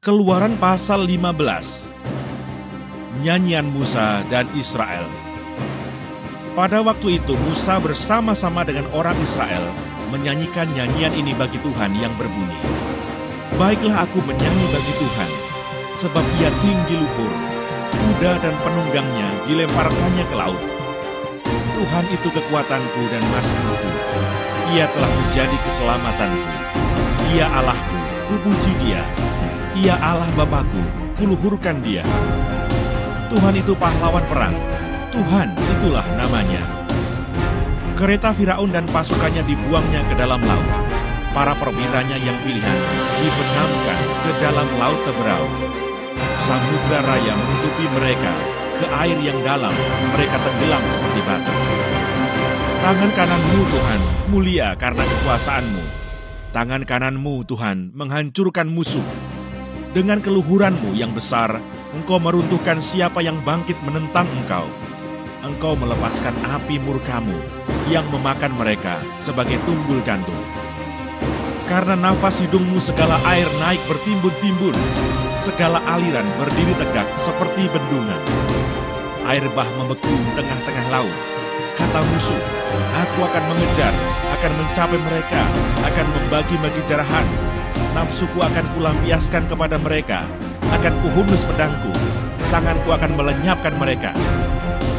Keluaran pasal 15. Nyanyian Musa dan Israel. Pada waktu itu Musa bersama-sama dengan orang Israel menyanyikan nyanyian ini bagi Tuhan yang berbunyi, "Baiklah aku menyanyi bagi Tuhan, sebab ia tinggi luhur, kuda dan penunggangnya dilemparkannya ke laut. Tuhan itu kekuatanku dan masmurku, ia telah menjadi keselamatanku. Ia Allahku, kupuji dia. Ia Allah Bapakku, kuluhurkan dia. Tuhan itu pahlawan perang, Tuhan itulah namanya." Kereta Firaun dan pasukannya dibuangnya ke dalam laut. Para perwiranya yang pilihan dibenamkan ke dalam laut Teberau. Samudra raya menutupi mereka, ke air yang dalam mereka tenggelam seperti batu. Tangan kananmu Tuhan mulia karena kekuasaanmu. Tangan kananmu Tuhan menghancurkan musuh. Dengan keluhuranmu yang besar, Engkau meruntuhkan siapa yang bangkit menentang Engkau. Engkau melepaskan api murkamu yang memakan mereka sebagai tumbul gantung. Karena nafas hidungmu segala air naik bertimbun-timbun, segala aliran berdiri tegak seperti bendungan. Air bah membeku tengah-tengah laut. Kata musuh, "Aku akan mengejar, akan mencapai mereka, akan membagi-bagi jarahan. Nafsuku akan kulampiaskan kepada mereka, akan kuhunus pedangku, tanganku akan melenyapkan mereka."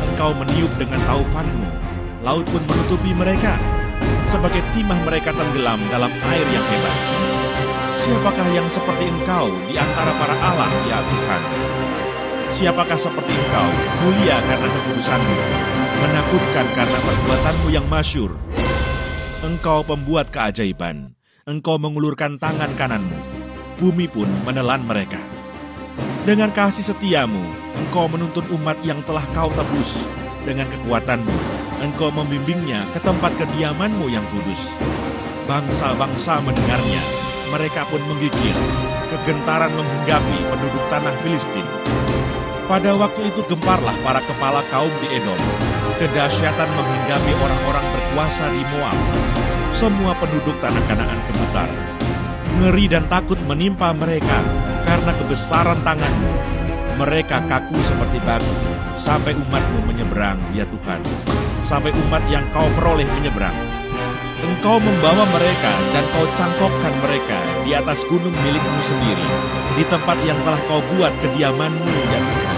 Engkau meniup dengan taufanmu, laut pun menutupi mereka. Sebagai timah mereka tenggelam dalam air yang hebat. Siapakah yang seperti Engkau di antara para Allah, ya Tuhan? Siapakah seperti Engkau, mulia karena kekudusanmu, menakutkan karena perbuatanmu yang masyhur? Engkau pembuat keajaiban, Engkau mengulurkan tangan kananmu, bumi pun menelan mereka. Dengan kasih setiamu, Engkau menuntun umat yang telah Kau tebus. Dengan kekuatanmu, Engkau membimbingnya ke tempat kediamanmu yang kudus. Bangsa-bangsa mendengarnya, mereka pun menggigil. Kegentaran menghinggapi penduduk tanah Filistin. Pada waktu itu gemparlah para kepala kaum di Edom. Kedahsyatan menghinggapi orang-orang berkuasa di Moab. Semua penduduk tanah Kanaan gemetar. Ngeri dan takut menimpa mereka karena kebesaran tanganmu. Mereka kaku seperti batu, sampai umatmu menyeberang, ya Tuhan. Sampai umat yang Kau peroleh menyeberang. Engkau membawa mereka dan Kau cangkokkan mereka di atas gunung milikmu sendiri, di tempat yang telah Kau buat kediamanmu, ya Tuhan.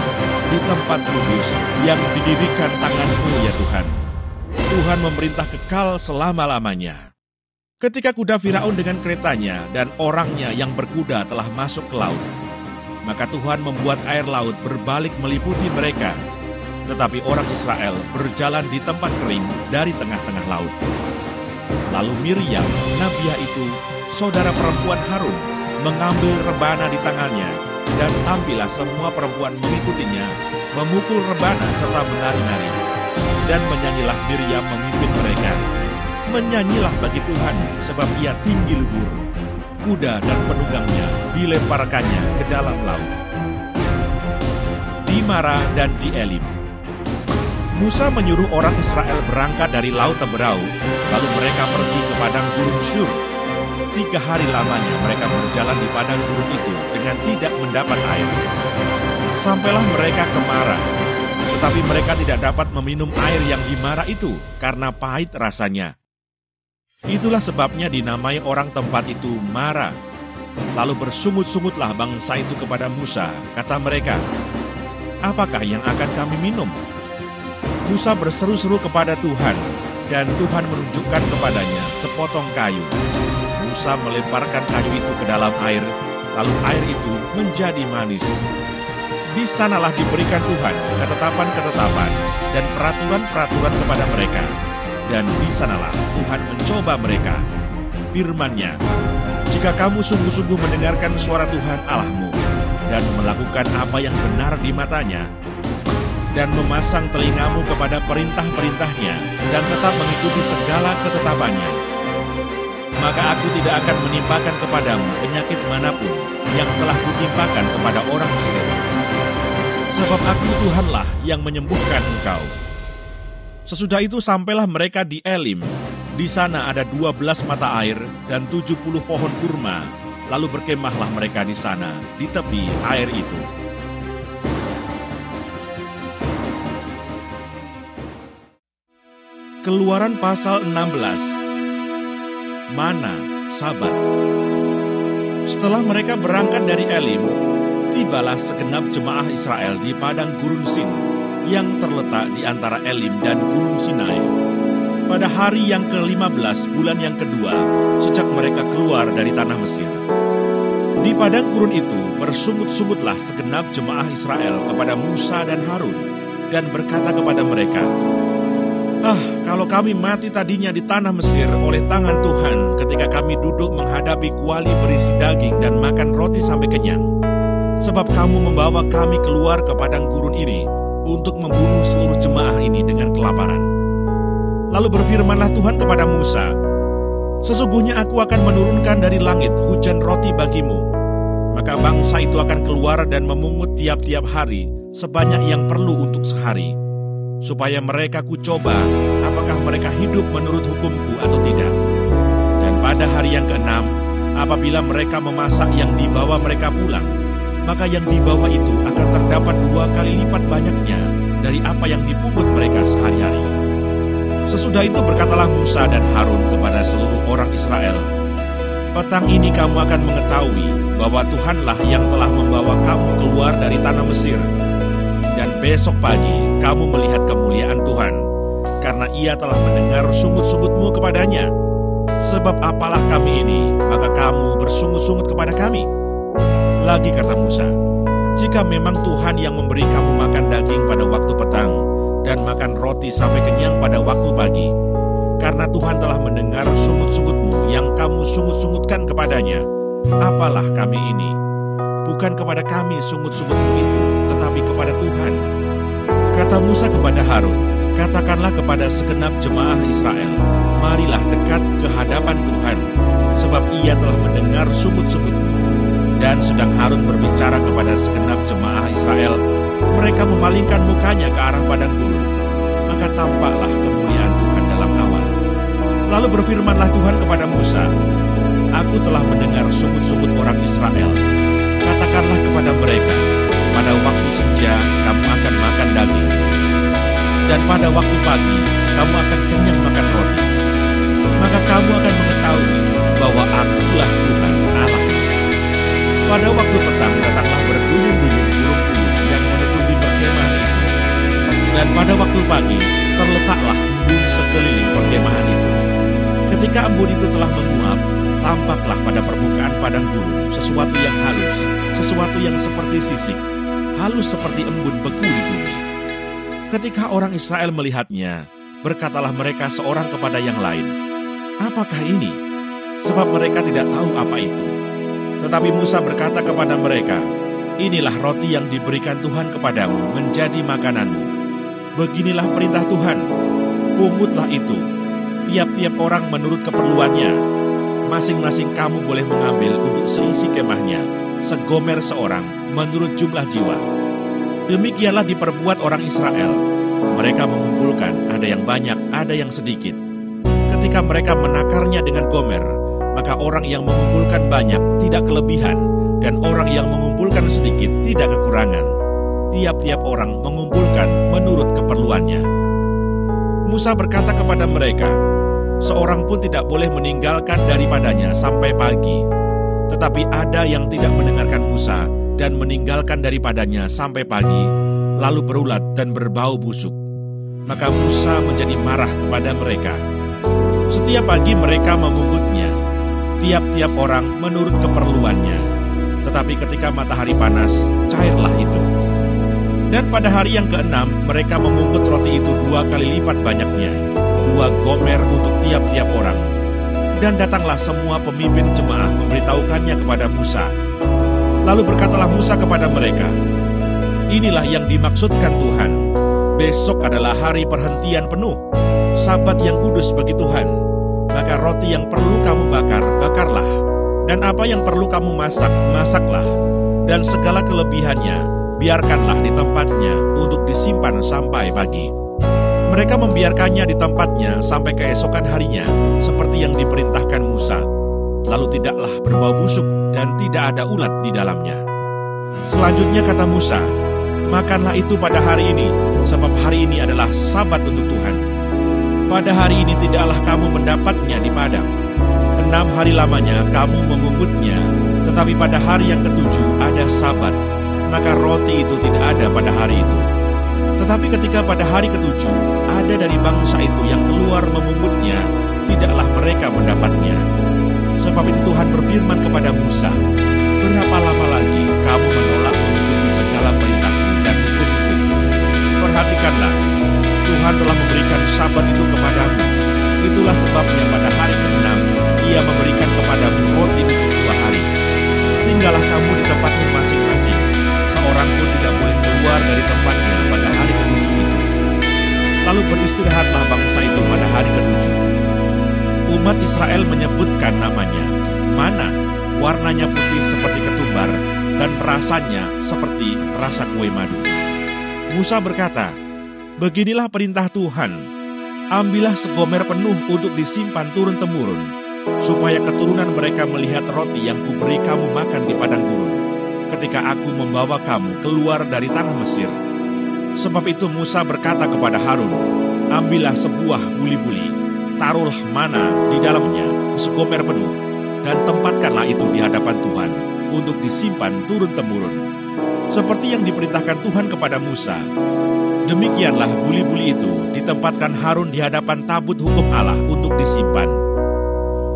Di tempat kudus yang didirikan tanganmu, ya Tuhan. Tuhan memerintah kekal selama-lamanya. Ketika kuda Firaun dengan keretanya dan orangnya yang berkuda telah masuk ke laut, maka Tuhan membuat air laut berbalik meliputi mereka. Tetapi orang Israel berjalan di tempat kering dari tengah-tengah laut. Lalu Miriam, nabiah itu, saudara perempuan Harun, mengambil rebana di tangannya, dan tampillah semua perempuan mengikutinya, memukul rebana serta menari-nari. Dan menyanyilah Miriam memimpin mereka. Menyanyilah bagi Tuhan, sebab ia tinggi luhur. Kuda dan penunggangnya dilemparkannya ke dalam laut. Di Mara dan di Elim. Musa menyuruh orang Israel berangkat dari laut Teberau, lalu mereka pergi ke padang gurun Syur. 3 hari lamanya mereka berjalan di padang gurun itu dengan tidak mendapat air. Sampailah mereka ke Mara, tetapi mereka tidak dapat meminum air yang di Mara itu karena pahit rasanya. Itulah sebabnya dinamai orang tempat itu Mara. Lalu bersungut-sungutlah bangsa itu kepada Musa. Kata mereka, "Apakah yang akan kami minum?" Musa berseru-seru kepada Tuhan, dan Tuhan menunjukkan kepadanya sepotong kayu. Musa melemparkan kayu itu ke dalam air, lalu air itu menjadi manis. Di sanalah diberikan Tuhan ketetapan-ketetapan dan peraturan-peraturan kepada mereka. Dan di sanalah Tuhan mencoba mereka. Firman-Nya, "Jika kamu sungguh-sungguh mendengarkan suara Tuhan Allahmu dan melakukan apa yang benar di matanya, dan memasang telingamu kepada perintah-perintahnya dan tetap mengikuti segala ketetapannya, maka aku tidak akan menimpakan kepadamu penyakit manapun yang telah kutimpakan kepada orang Mesir. Sebab aku Tuhanlah yang menyembuhkan engkau." Sesudah itu sampailah mereka di Elim. Di sana ada 12 mata air dan 70 pohon kurma, lalu berkemahlah mereka di sana, di tepi air itu. Keluaran pasal 16. Mana Sabat. Setelah mereka berangkat dari Elim, tibalah segenap jemaah Israel di padang gurun Sin yang terletak di antara Elim dan Gunung Sinai. Pada hari yang ke-15 bulan yang kedua, sejak mereka keluar dari tanah Mesir. Di padang gurun itu bersungut-sungutlah segenap jemaah Israel kepada Musa dan Harun, dan berkata kepada mereka, kalau kami mati tadinya di tanah Mesir oleh tangan Tuhan ketika kami duduk menghadapi kuali berisi daging dan makan roti sampai kenyang. Sebab kamu membawa kami keluar ke padang gurun ini untuk membunuh seluruh jemaah ini dengan kelaparan. Lalu berfirmanlah Tuhan kepada Musa, sesungguhnya aku akan menurunkan dari langit hujan roti bagimu. Maka bangsa itu akan keluar dan memungut tiap-tiap hari sebanyak yang perlu untuk sehari, supaya mereka kucoba apakah mereka hidup menurut hukumku atau tidak. Dan pada hari yang ke-6, apabila mereka memasak yang dibawa mereka pulang, maka yang dibawa itu akan terdapat 2 kali lipat banyaknya dari apa yang dipungut mereka sehari-hari. Sesudah itu berkatalah Musa dan Harun kepada seluruh orang Israel, petang ini kamu akan mengetahui bahwa Tuhanlah yang telah membawa kamu keluar dari tanah Mesir. Dan besok pagi kamu melihat kemuliaan Tuhan, karena Ia telah mendengar sungut-sungutmu kepadanya. Sebab apalah kami ini, maka kamu bersungut-sungut kepada kami. Lagi kata Musa, jika memang Tuhan yang memberi kamu makan daging pada waktu petang, dan makan roti sampai kenyang pada waktu pagi, karena Tuhan telah mendengar sungut-sungutmu yang kamu sungut-sungutkan kepadanya, apalah kami ini? Bukan kepada kami sungut-sungutmu itu, tetapi kepada Tuhan. Kata Musa kepada Harun, katakanlah kepada segenap jemaah Israel, marilah dekat ke hadapan Tuhan, sebab Ia telah mendengar sungut-sungutmu. Dan sedang Harun berbicara kepada segenap jemaah Israel, mereka memalingkan mukanya ke arah padang gurun, maka tampaklah kemuliaan Tuhan dalam awan. Lalu berfirmanlah Tuhan kepada Musa, aku telah mendengar sungut-sungut orang Israel. Katakanlah kepada mereka, pada waktu senja kamu akan makan daging, dan pada waktu pagi kamu akan kenyang makan roti. Maka kamu akan mengetahui bahwa akulah Tuhan Allahmu. Pada waktu petang datanglah berduyun-duyun burung-burung yang menutupi perkemahan itu. Dan pada waktu pagi terletaklah embun sekeliling perkemahan itu. Ketika embun itu telah menguap, tampaklah pada permukaan padang gurun sesuatu yang halus, sesuatu yang seperti sisik, halus seperti embun beku di bumi. Ketika orang Israel melihatnya, berkatalah mereka seorang kepada yang lain, apakah ini? Sebab mereka tidak tahu apa itu. Tetapi Musa berkata kepada mereka, inilah roti yang diberikan Tuhan kepadamu menjadi makananmu. Beginilah perintah Tuhan, pungutlah itu, tiap-tiap orang menurut keperluannya. Masing-masing kamu boleh mengambil untuk seisi kemahnya, segomer seorang menurut jumlah jiwa. Demikianlah diperbuat orang Israel. Mereka mengumpulkan, ada yang banyak, ada yang sedikit. Ketika mereka menakarnya dengan gomer, maka orang yang mengumpulkan banyak tidak kelebihan, dan orang yang mengumpulkan sedikit tidak kekurangan. Tiap-tiap orang mengumpulkan menurut keperluannya. Musa berkata kepada mereka, seorang pun tidak boleh meninggalkan daripadanya sampai pagi. Tetapi ada yang tidak mendengarkan Musa dan meninggalkan daripadanya sampai pagi, lalu berulat dan berbau busuk. Maka Musa menjadi marah kepada mereka. Setiap pagi mereka memungutnya, tiap-tiap orang menurut keperluannya. Tetapi ketika matahari panas, cairlah itu. Dan pada hari yang ke-6, mereka memungut roti itu 2 kali lipat banyaknya, 2 gomer untuk tiap-tiap orang. Dan datanglah semua pemimpin jemaah memberitahukannya kepada Musa. Lalu berkatalah Musa kepada mereka, inilah yang dimaksudkan Tuhan. Besok adalah hari perhentian penuh, Sabat yang kudus bagi Tuhan. Maka roti yang perlu kamu bakar, bakarlah. Dan apa yang perlu kamu masak, masaklah. Dan segala kelebihannya, biarkanlah di tempatnya untuk disimpan sampai pagi. Mereka membiarkannya di tempatnya sampai keesokan harinya, seperti yang diperintahkan Musa. Lalu tidaklah berbau busuk, dan tidak ada ulat di dalamnya. Selanjutnya kata Musa, makanlah itu pada hari ini, sebab hari ini adalah Sabat untuk Tuhan. Pada hari ini tidaklah kamu mendapatnya di padang. 6 hari lamanya kamu memungutnya, tetapi pada hari yang ketujuh ada Sabat, maka roti itu tidak ada pada hari itu. Tetapi ketika pada hari ketujuh ada dari bangsa itu yang keluar memungutnya, tidaklah mereka mendapatnya. Sebab itu Tuhan berfirman kepada Musa, berapa lama lagi kamu menolak mengikuti segala perintahku dan hukum-hukum? Perhatikanlah, Tuhan telah memberikan Sabat itu kepadamu. Itulah sebabnya pada hari ke-6 Ia memberikan kepadamu roti untuk 2 hari. Tinggallah kamu di tempatmu masing-masing. Seorang pun tidak boleh keluar dari tempatnya pada hari ke-7 itu. Lalu beristirahatlah bangsa itu pada hari ke-7. Umat Israel menyebutkan namanya Mana, warnanya putih seperti ketumbar dan rasanya seperti rasa kue madu. Musa berkata, beginilah perintah Tuhan, ambillah segomer penuh untuk disimpan turun-temurun, supaya keturunan mereka melihat roti yang kuberi kamu makan di padang gurun, ketika aku membawa kamu keluar dari tanah Mesir. Sebab itu Musa berkata kepada Harun, ambillah sebuah buli-buli, taruhlah mana di dalamnya segomer penuh, dan tempatkanlah itu di hadapan Tuhan untuk disimpan turun-temurun. Seperti yang diperintahkan Tuhan kepada Musa, demikianlah buli-buli itu ditempatkan Harun di hadapan tabut hukum Allah untuk disimpan.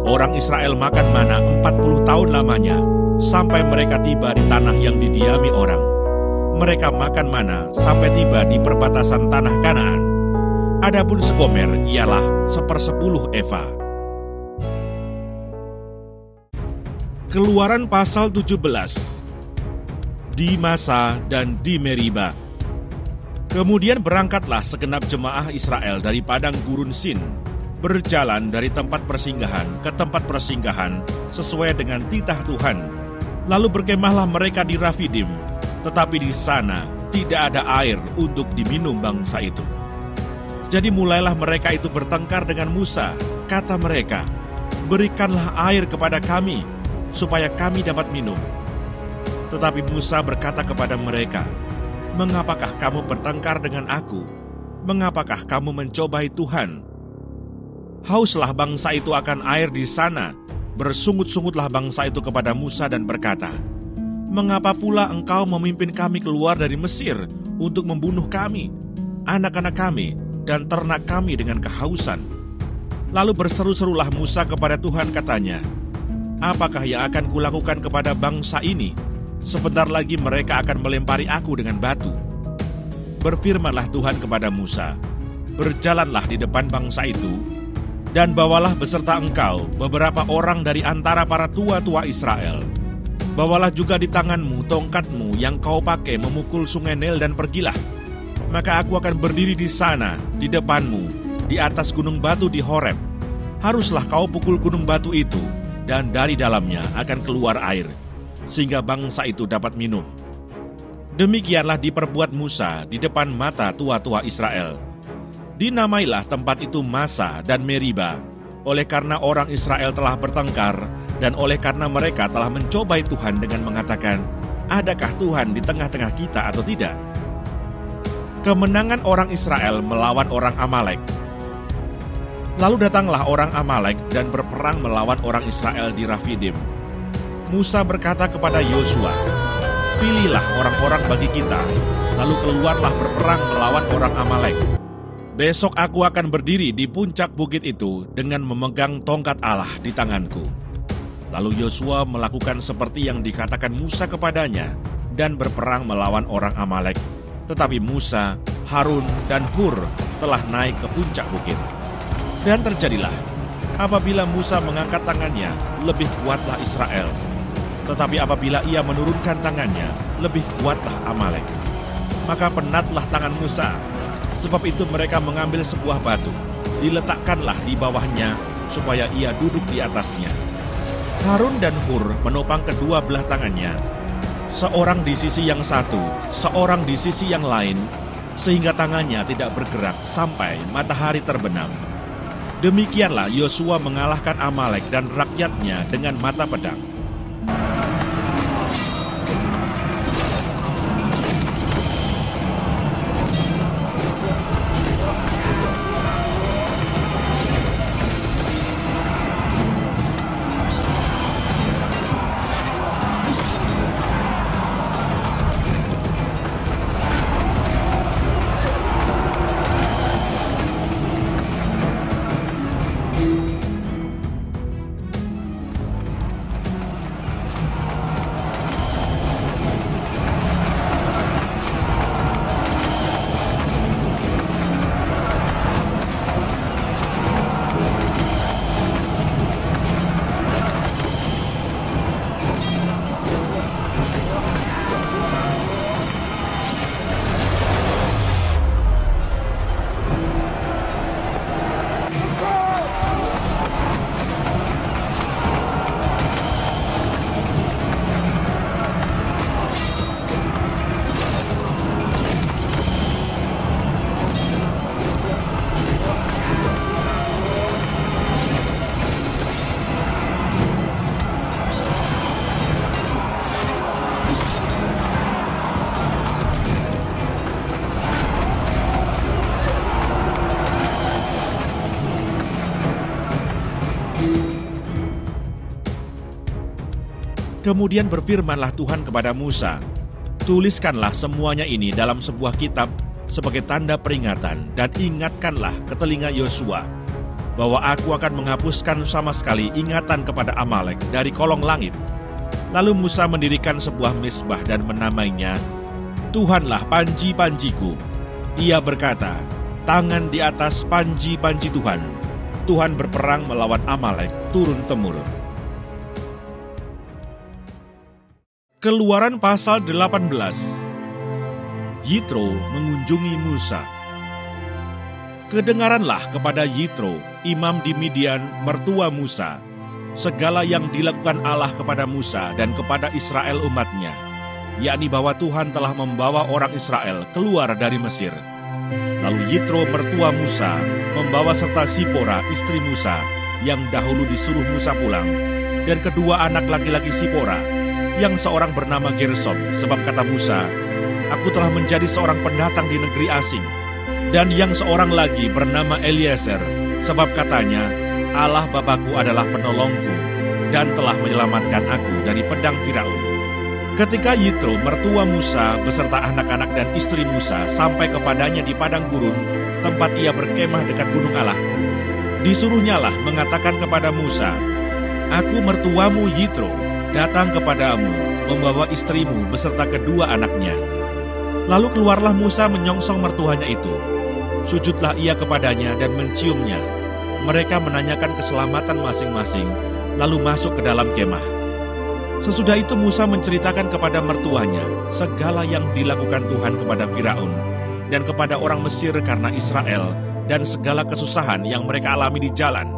Orang Israel makan mana 40 tahun lamanya, sampai mereka tiba di tanah yang didiami orang. Mereka makan mana sampai tiba di perbatasan tanah Kanaan. Adapun segomer ialah 1/10 eva. Keluaran pasal 17. Di Masa dan di Meriba. Kemudian berangkatlah segenap jemaah Israel dari padang gurun Sin, berjalan dari tempat persinggahan ke tempat persinggahan sesuai dengan titah Tuhan. Lalu berkemahlah mereka di Rafidim, tetapi di sana tidak ada air untuk diminum bangsa itu. Jadi mulailah mereka itu bertengkar dengan Musa. Kata mereka, berikanlah air kepada kami, supaya kami dapat minum. Tetapi Musa berkata kepada mereka, mengapakah kamu bertengkar dengan aku? Mengapakah kamu mencobai Tuhan? Hauslah bangsa itu akan air di sana. Bersungut-sungutlah bangsa itu kepada Musa dan berkata, mengapa pula engkau memimpin kami keluar dari Mesir untuk membunuh kami, anak-anak kami, dan ternak kami dengan kehausan? Lalu berseru-serulah Musa kepada Tuhan, katanya, apakah yang akan kulakukan kepada bangsa ini? Sebentar lagi mereka akan melempari aku dengan batu. Berfirmanlah Tuhan kepada Musa, berjalanlah di depan bangsa itu, dan bawalah beserta engkau beberapa orang dari antara para tua-tua Israel. Bawalah juga di tanganmu tongkatmu yang kau pakai memukul sungai Nil dan pergilah. Maka aku akan berdiri di sana, di depanmu, di atas gunung batu di Horeb. Haruslah kau pukul gunung batu itu, dan dari dalamnya akan keluar air, sehingga bangsa itu dapat minum. Demikianlah diperbuat Musa di depan mata tua-tua Israel. Dinamailah tempat itu Masa dan Meriba, oleh karena orang Israel telah bertengkar, dan oleh karena mereka telah mencobai Tuhan dengan mengatakan, adakah Tuhan di tengah-tengah kita atau tidak? Kemenangan orang Israel melawan orang Amalek. Lalu datanglah orang Amalek dan berperang melawan orang Israel di Rafidim. Musa berkata kepada Yosua, pilihlah orang-orang bagi kita, lalu keluarlah berperang melawan orang Amalek. Besok aku akan berdiri di puncak bukit itu dengan memegang tongkat Allah di tanganku. Lalu Yosua melakukan seperti yang dikatakan Musa kepadanya dan berperang melawan orang Amalek. Tetapi Musa, Harun, dan Hur telah naik ke puncak bukit. Dan terjadilah, apabila Musa mengangkat tangannya, lebih kuatlah Israel. Tetapi apabila ia menurunkan tangannya, lebih kuatlah Amalek. Maka penatlah tangan Musa. Sebab itu mereka mengambil sebuah batu, diletakkanlah di bawahnya, supaya ia duduk di atasnya. Harun dan Hur menopang kedua belah tangannya, seorang di sisi yang satu, seorang di sisi yang lain, sehingga tangannya tidak bergerak sampai matahari terbenam. Demikianlah Yosua mengalahkan Amalek dan rakyatnya dengan mata pedang. Kemudian berfirmanlah Tuhan kepada Musa, "Tuliskanlah semuanya ini dalam sebuah kitab sebagai tanda peringatan dan ingatkanlah ke telinga Yosua bahwa aku akan menghapuskan sama sekali ingatan kepada Amalek dari kolong langit." Lalu Musa mendirikan sebuah mezbah dan menamainya Tuhanlah panji-panjiku. Ia berkata, tangan di atas panji-panji Tuhan. Tuhan berperang melawan Amalek turun-temurun. Keluaran pasal 18. Yitro mengunjungi Musa. Kedengaranlah kepada Yitro, imam di Midian, mertua Musa, segala yang dilakukan Allah kepada Musa dan kepada Israel umatnya, yakni bahwa Tuhan telah membawa orang Israel keluar dari Mesir. Lalu Yitro mertua Musa membawa serta Sipora istri Musa yang dahulu disuruh Musa pulang, dan kedua anak laki-laki Sipora, yang seorang bernama Gersom, sebab kata Musa, "Aku telah menjadi seorang pendatang di negeri asing." Dan yang seorang lagi bernama Eliezer, sebab katanya, "Allah Bapakku adalah penolongku, dan telah menyelamatkan aku dari pedang Firaun." Ketika Yitro mertua Musa beserta anak-anak dan istri Musa sampai kepadanya di padang gurun, tempat ia berkemah dekat gunung Allah, disuruhnyalah mengatakan kepada Musa, "Aku mertuamu Yitro, datang kepadamu, membawa istrimu beserta kedua anaknya." Lalu keluarlah Musa menyongsong mertuanya itu. Sujudlah ia kepadanya dan menciumnya. Mereka menanyakan keselamatan masing-masing, lalu masuk ke dalam kemah. Sesudah itu Musa menceritakan kepada mertuanya segala yang dilakukan Tuhan kepada Firaun dan kepada orang Mesir karena Israel, dan segala kesusahan yang mereka alami di jalan,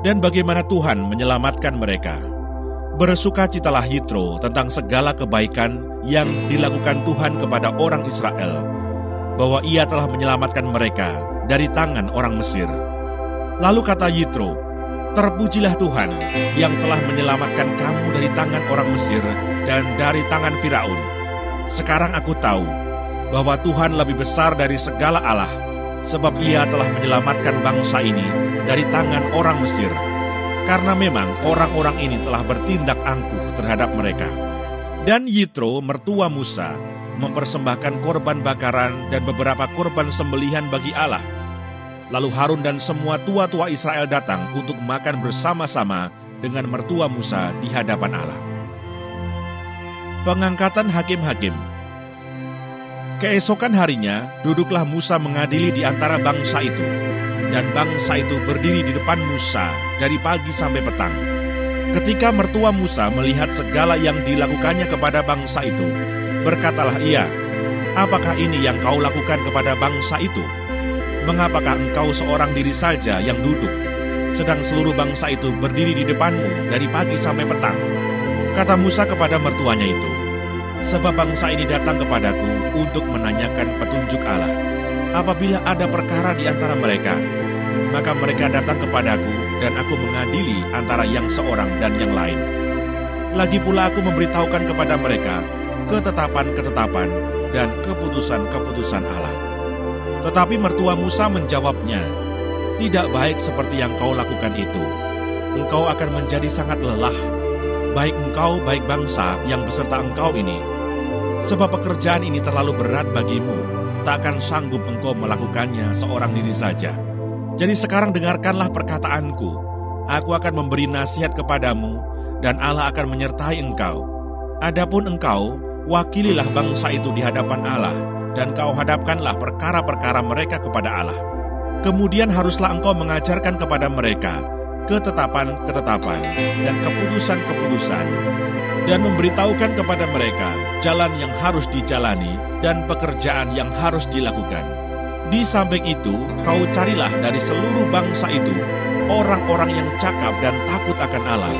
dan bagaimana Tuhan menyelamatkan mereka. Bersukacitalah Yitro tentang segala kebaikan yang dilakukan Tuhan kepada orang Israel, bahwa ia telah menyelamatkan mereka dari tangan orang Mesir. Lalu kata Yitro, "Terpujilah Tuhan yang telah menyelamatkan kamu dari tangan orang Mesir dan dari tangan Firaun. Sekarang aku tahu bahwa Tuhan lebih besar dari segala Allah, sebab ia telah menyelamatkan bangsa ini dari tangan orang Mesir. Karena memang orang-orang ini telah bertindak angkuh terhadap mereka." Dan Yitro, mertua Musa, mempersembahkan korban bakaran dan beberapa korban sembelihan bagi Allah. Lalu Harun dan semua tua-tua Israel datang untuk makan bersama-sama dengan mertua Musa di hadapan Allah. Pengangkatan hakim-hakim. Keesokan harinya, duduklah Musa mengadili di antara bangsa itu. Dan bangsa itu berdiri di depan Musa dari pagi sampai petang. Ketika mertua Musa melihat segala yang dilakukannya kepada bangsa itu, berkatalah ia, "Apakah ini yang kau lakukan kepada bangsa itu? Mengapakah engkau seorang diri saja yang duduk, sedang seluruh bangsa itu berdiri di depanmu dari pagi sampai petang?" Kata Musa kepada mertuanya itu, "Sebab bangsa ini datang kepadaku untuk menanyakan petunjuk Allah. Apabila ada perkara di antara mereka, maka mereka datang kepadaku dan aku mengadili antara yang seorang dan yang lain. Lagi pula aku memberitahukan kepada mereka ketetapan-ketetapan dan keputusan-keputusan Allah." Tetapi mertua Musa menjawabnya, "Tidak baik seperti yang kau lakukan itu. Engkau akan menjadi sangat lelah, baik engkau, baik bangsa yang beserta engkau ini. Sebab pekerjaan ini terlalu berat bagimu. Takkan sanggup engkau melakukannya seorang diri saja. Jadi sekarang dengarkanlah perkataanku. Aku akan memberi nasihat kepadamu, dan Allah akan menyertai engkau. Adapun engkau, wakililah bangsa itu di hadapan Allah, dan kau hadapkanlah perkara-perkara mereka kepada Allah. Kemudian haruslah engkau mengajarkan kepada mereka ketetapan-ketetapan dan keputusan-keputusan, dan memberitahukan kepada mereka jalan yang harus dijalani dan pekerjaan yang harus dilakukan. Di samping itu, kau carilah dari seluruh bangsa itu orang-orang yang cakap dan takut akan Allah,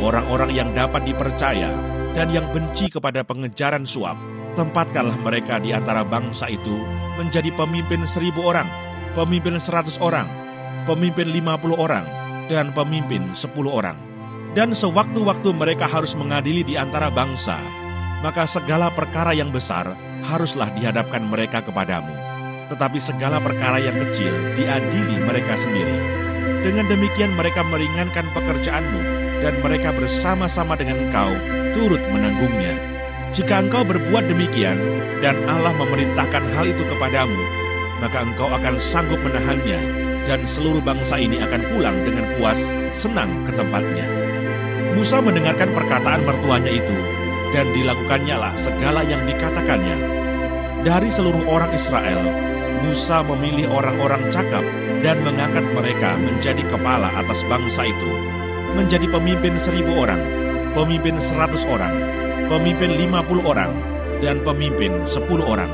orang-orang yang dapat dipercaya dan yang benci kepada pengejaran suap. Tempatkanlah mereka di antara bangsa itu menjadi pemimpin 1.000 orang, pemimpin 100 orang, pemimpin 50 orang, dan pemimpin 10 orang. Dan sewaktu-waktu mereka harus mengadili di antara bangsa, maka segala perkara yang besar haruslah dihadapkan mereka kepadamu. Tetapi segala perkara yang kecil diadili mereka sendiri. Dengan demikian mereka meringankan pekerjaanmu, dan mereka bersama-sama dengan engkau turut menanggungnya. Jika engkau berbuat demikian, dan Allah memerintahkan hal itu kepadamu, maka engkau akan sanggup menahannya, dan seluruh bangsa ini akan pulang dengan puas, senang ke tempatnya. Musa mendengarkan perkataan mertuanya itu, dan dilakukannya lah segala yang dikatakannya. Dari seluruh orang Israel, Musa memilih orang-orang cakap dan mengangkat mereka menjadi kepala atas bangsa itu, menjadi pemimpin 1.000 orang, pemimpin 100 orang, pemimpin 50 orang, dan pemimpin 10 orang.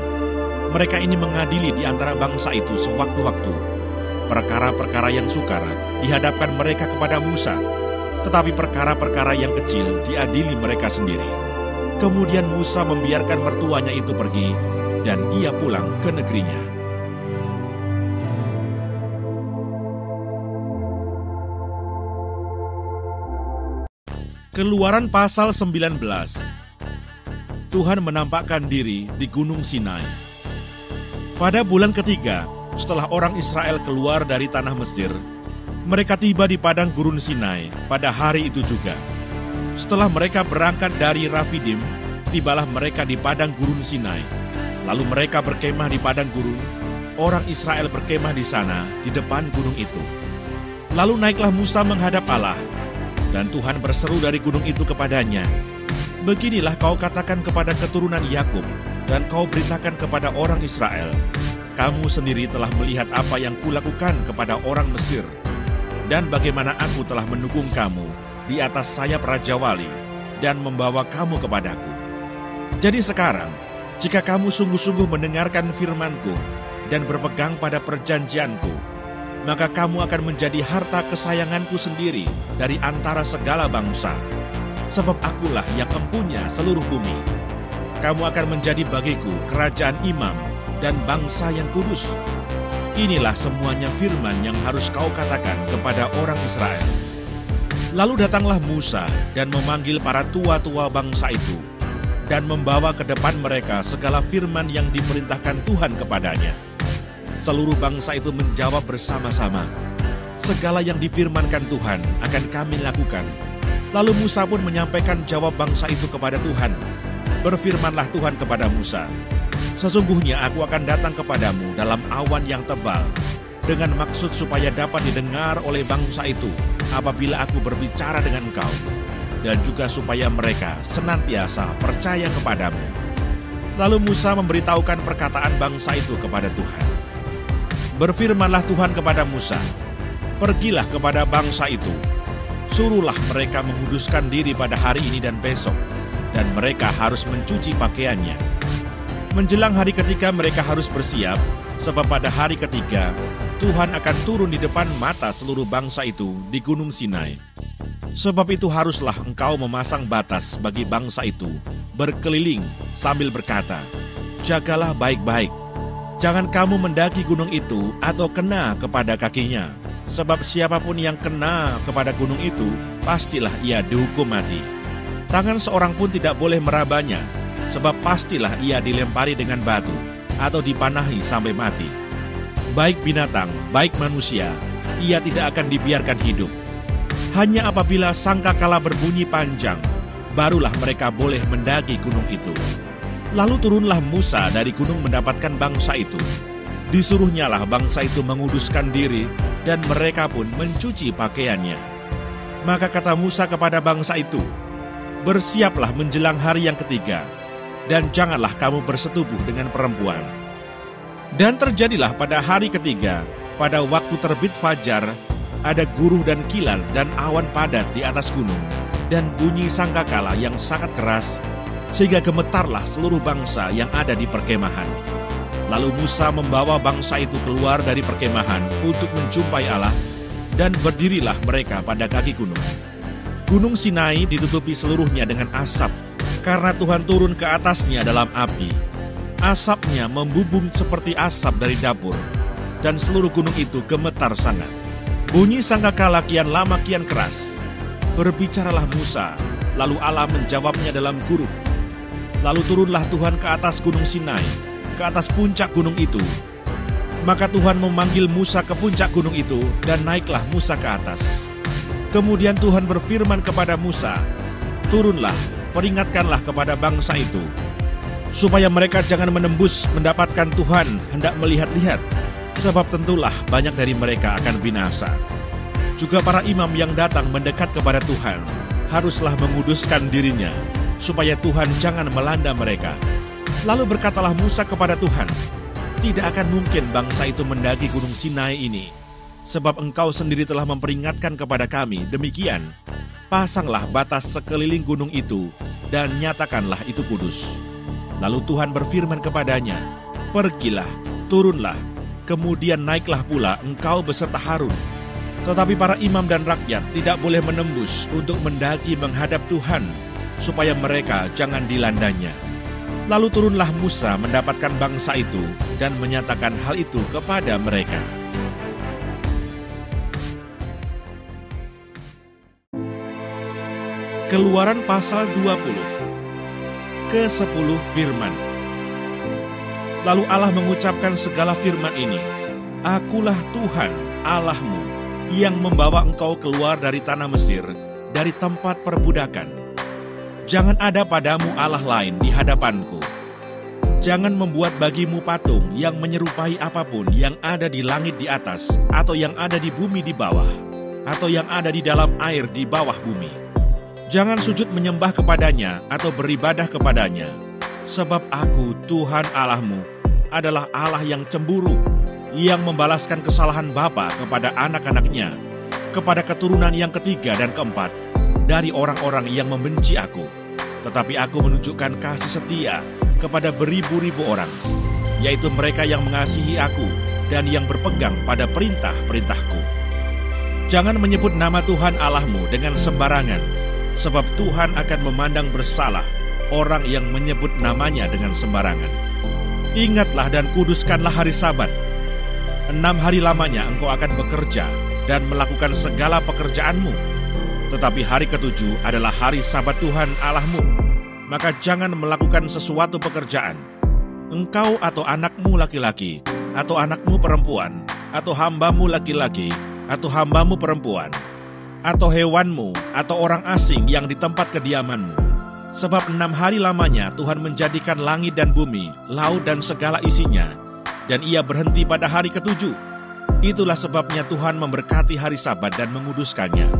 Mereka ini mengadili di antara bangsa itu sewaktu-waktu. Perkara-perkara yang sukar dihadapkan mereka kepada Musa, tetapi perkara-perkara yang kecil diadili mereka sendiri. Kemudian Musa membiarkan mertuanya itu pergi, dan ia pulang ke negerinya. Keluaran pasal 19. Tuhan menampakkan diri di Gunung Sinai. Pada bulan ketiga, setelah orang Israel keluar dari tanah Mesir, mereka tiba di padang gurun Sinai pada hari itu juga. Setelah mereka berangkat dari Rafidim, tibalah mereka di padang gurun Sinai. Lalu mereka berkemah di padang gurun, orang Israel berkemah di sana, di depan gunung itu. Lalu naiklah Musa menghadap Allah, dan Tuhan berseru dari gunung itu kepadanya, "Beginilah kau katakan kepada keturunan Yakub, dan kau beritakan kepada orang Israel, kamu sendiri telah melihat apa yang kulakukan kepada orang Mesir, dan bagaimana aku telah mendukung kamu di atas sayap Raja Wali, dan membawa kamu kepadaku. Jadi sekarang, jika kamu sungguh-sungguh mendengarkan firman-Ku, dan berpegang pada perjanjian-Ku, maka kamu akan menjadi harta kesayangan-Ku sendiri dari antara segala bangsa. Sebab akulah yang empunya seluruh bumi. Kamu akan menjadi bagiku kerajaan imam dan bangsa yang kudus. Inilah semuanya firman yang harus kau katakan kepada orang Israel." Lalu datanglah Musa dan memanggil para tua-tua bangsa itu, dan membawa ke depan mereka segala firman yang diperintahkan Tuhan kepadanya. Seluruh bangsa itu menjawab bersama-sama, "Segala yang difirmankan Tuhan akan kami lakukan." Lalu Musa pun menyampaikan jawab bangsa itu kepada Tuhan. Berfirmanlah Tuhan kepada Musa, "Sesungguhnya aku akan datang kepadamu dalam awan yang tebal, dengan maksud supaya dapat didengar oleh bangsa itu apabila aku berbicara dengan engkau, dan juga supaya mereka senantiasa percaya kepadamu." Lalu Musa memberitahukan perkataan bangsa itu kepada Tuhan. Berfirmanlah Tuhan kepada Musa, "Pergilah kepada bangsa itu, suruhlah mereka menguduskan diri pada hari ini dan besok, dan mereka harus mencuci pakaiannya. Menjelang hari ketiga mereka harus bersiap, sebab pada hari ketiga Tuhan akan turun di depan mata seluruh bangsa itu di Gunung Sinai. Sebab itu haruslah engkau memasang batas bagi bangsa itu berkeliling sambil berkata, 'Jagalah baik-baik. Jangan kamu mendaki gunung itu atau kena kepada kakinya, sebab siapapun yang kena kepada gunung itu, pastilah ia dihukum mati. Tangan seorang pun tidak boleh merabanya, sebab pastilah ia dilempari dengan batu atau dipanahi sampai mati. Baik binatang, baik manusia, ia tidak akan dibiarkan hidup. Hanya apabila sangkakala berbunyi panjang, barulah mereka boleh mendaki gunung itu.' Lalu turunlah Musa dari gunung mendapatkan bangsa itu. Disuruhnyalah bangsa itu menguduskan diri, dan mereka pun mencuci pakaiannya. Maka kata Musa kepada bangsa itu, 'Bersiaplah menjelang hari yang ketiga, dan janganlah kamu bersetubuh dengan perempuan.' Dan terjadilah pada hari ketiga, pada waktu terbit fajar, ada guruh dan kilat dan awan padat di atas gunung, dan bunyi sangkakala yang sangat keras, sehingga gemetarlah seluruh bangsa yang ada di perkemahan. Lalu Musa membawa bangsa itu keluar dari perkemahan untuk menjumpai Allah, dan berdirilah mereka pada kaki gunung. Gunung Sinai ditutupi seluruhnya dengan asap, karena Tuhan turun ke atasnya dalam api. Asapnya membubung seperti asap dari dapur, dan seluruh gunung itu gemetar sangat. Bunyi sangkakala kian lama kian keras. Berbicaralah Musa, lalu Allah menjawabnya dalam guruh. Lalu turunlah Tuhan ke atas gunung Sinai, ke atas puncak gunung itu. Maka Tuhan memanggil Musa ke puncak gunung itu, dan naiklah Musa ke atas. Kemudian Tuhan berfirman kepada Musa, turunlah, peringatkanlah kepada bangsa itu, supaya mereka jangan menembus mendapatkan Tuhan hendak melihat-lihat, sebab tentulah banyak dari mereka akan binasa. Juga para imam yang datang mendekat kepada Tuhan, haruslah menguduskan dirinya, supaya Tuhan jangan melanda mereka. Lalu berkatalah Musa kepada Tuhan, tidak akan mungkin bangsa itu mendaki gunung Sinai ini, sebab engkau sendiri telah memperingatkan kepada kami, demikian, pasanglah batas sekeliling gunung itu, dan nyatakanlah itu kudus. Lalu Tuhan berfirman kepadanya, pergilah, turunlah, kemudian naiklah pula engkau beserta Harun. Tetapi para imam dan rakyat tidak boleh menembus untuk mendaki menghadap Tuhan, supaya mereka jangan dilandanya. Lalu turunlah Musa mendapatkan bangsa itu dan menyatakan hal itu kepada mereka. Keluaran pasal 20. Ke-10 firman. Lalu Allah mengucapkan segala firman ini, Akulah Tuhan Allahmu yang membawa engkau keluar dari tanah Mesir, dari tempat perbudakan. Jangan ada padamu Allah lain di hadapanku. Jangan membuat bagimu patung yang menyerupai apapun yang ada di langit di atas, atau yang ada di bumi di bawah, atau yang ada di dalam air di bawah bumi. Jangan sujud menyembah kepadanya atau beribadah kepadanya, sebab aku, Tuhan Allahmu, adalah Allah yang cemburu, yang membalaskan kesalahan bapa kepada anak-anaknya, kepada keturunan yang ketiga dan keempat, dari orang-orang yang membenci aku. Tetapi aku menunjukkan kasih setia kepada beribu-ribu orang, yaitu mereka yang mengasihi aku dan yang berpegang pada perintah-perintahku. Jangan menyebut nama Tuhan Allahmu dengan sembarangan, sebab Tuhan akan memandang bersalah orang yang menyebut namanya dengan sembarangan. Ingatlah dan kuduskanlah hari Sabat. 6 hari lamanya engkau akan bekerja dan melakukan segala pekerjaanmu. Tetapi hari ke-7 adalah hari Sabat Tuhan Allahmu. Maka jangan melakukan sesuatu pekerjaan. Engkau atau anakmu laki-laki, atau anakmu perempuan, atau hambamu laki-laki, atau hambamu perempuan, atau hewanmu, atau orang asing yang di tempat kediamanmu. Sebab 6 hari lamanya Tuhan menjadikan langit dan bumi, laut dan segala isinya, dan ia berhenti pada hari ke-7. Itulah sebabnya Tuhan memberkati hari Sabat dan menguduskannya.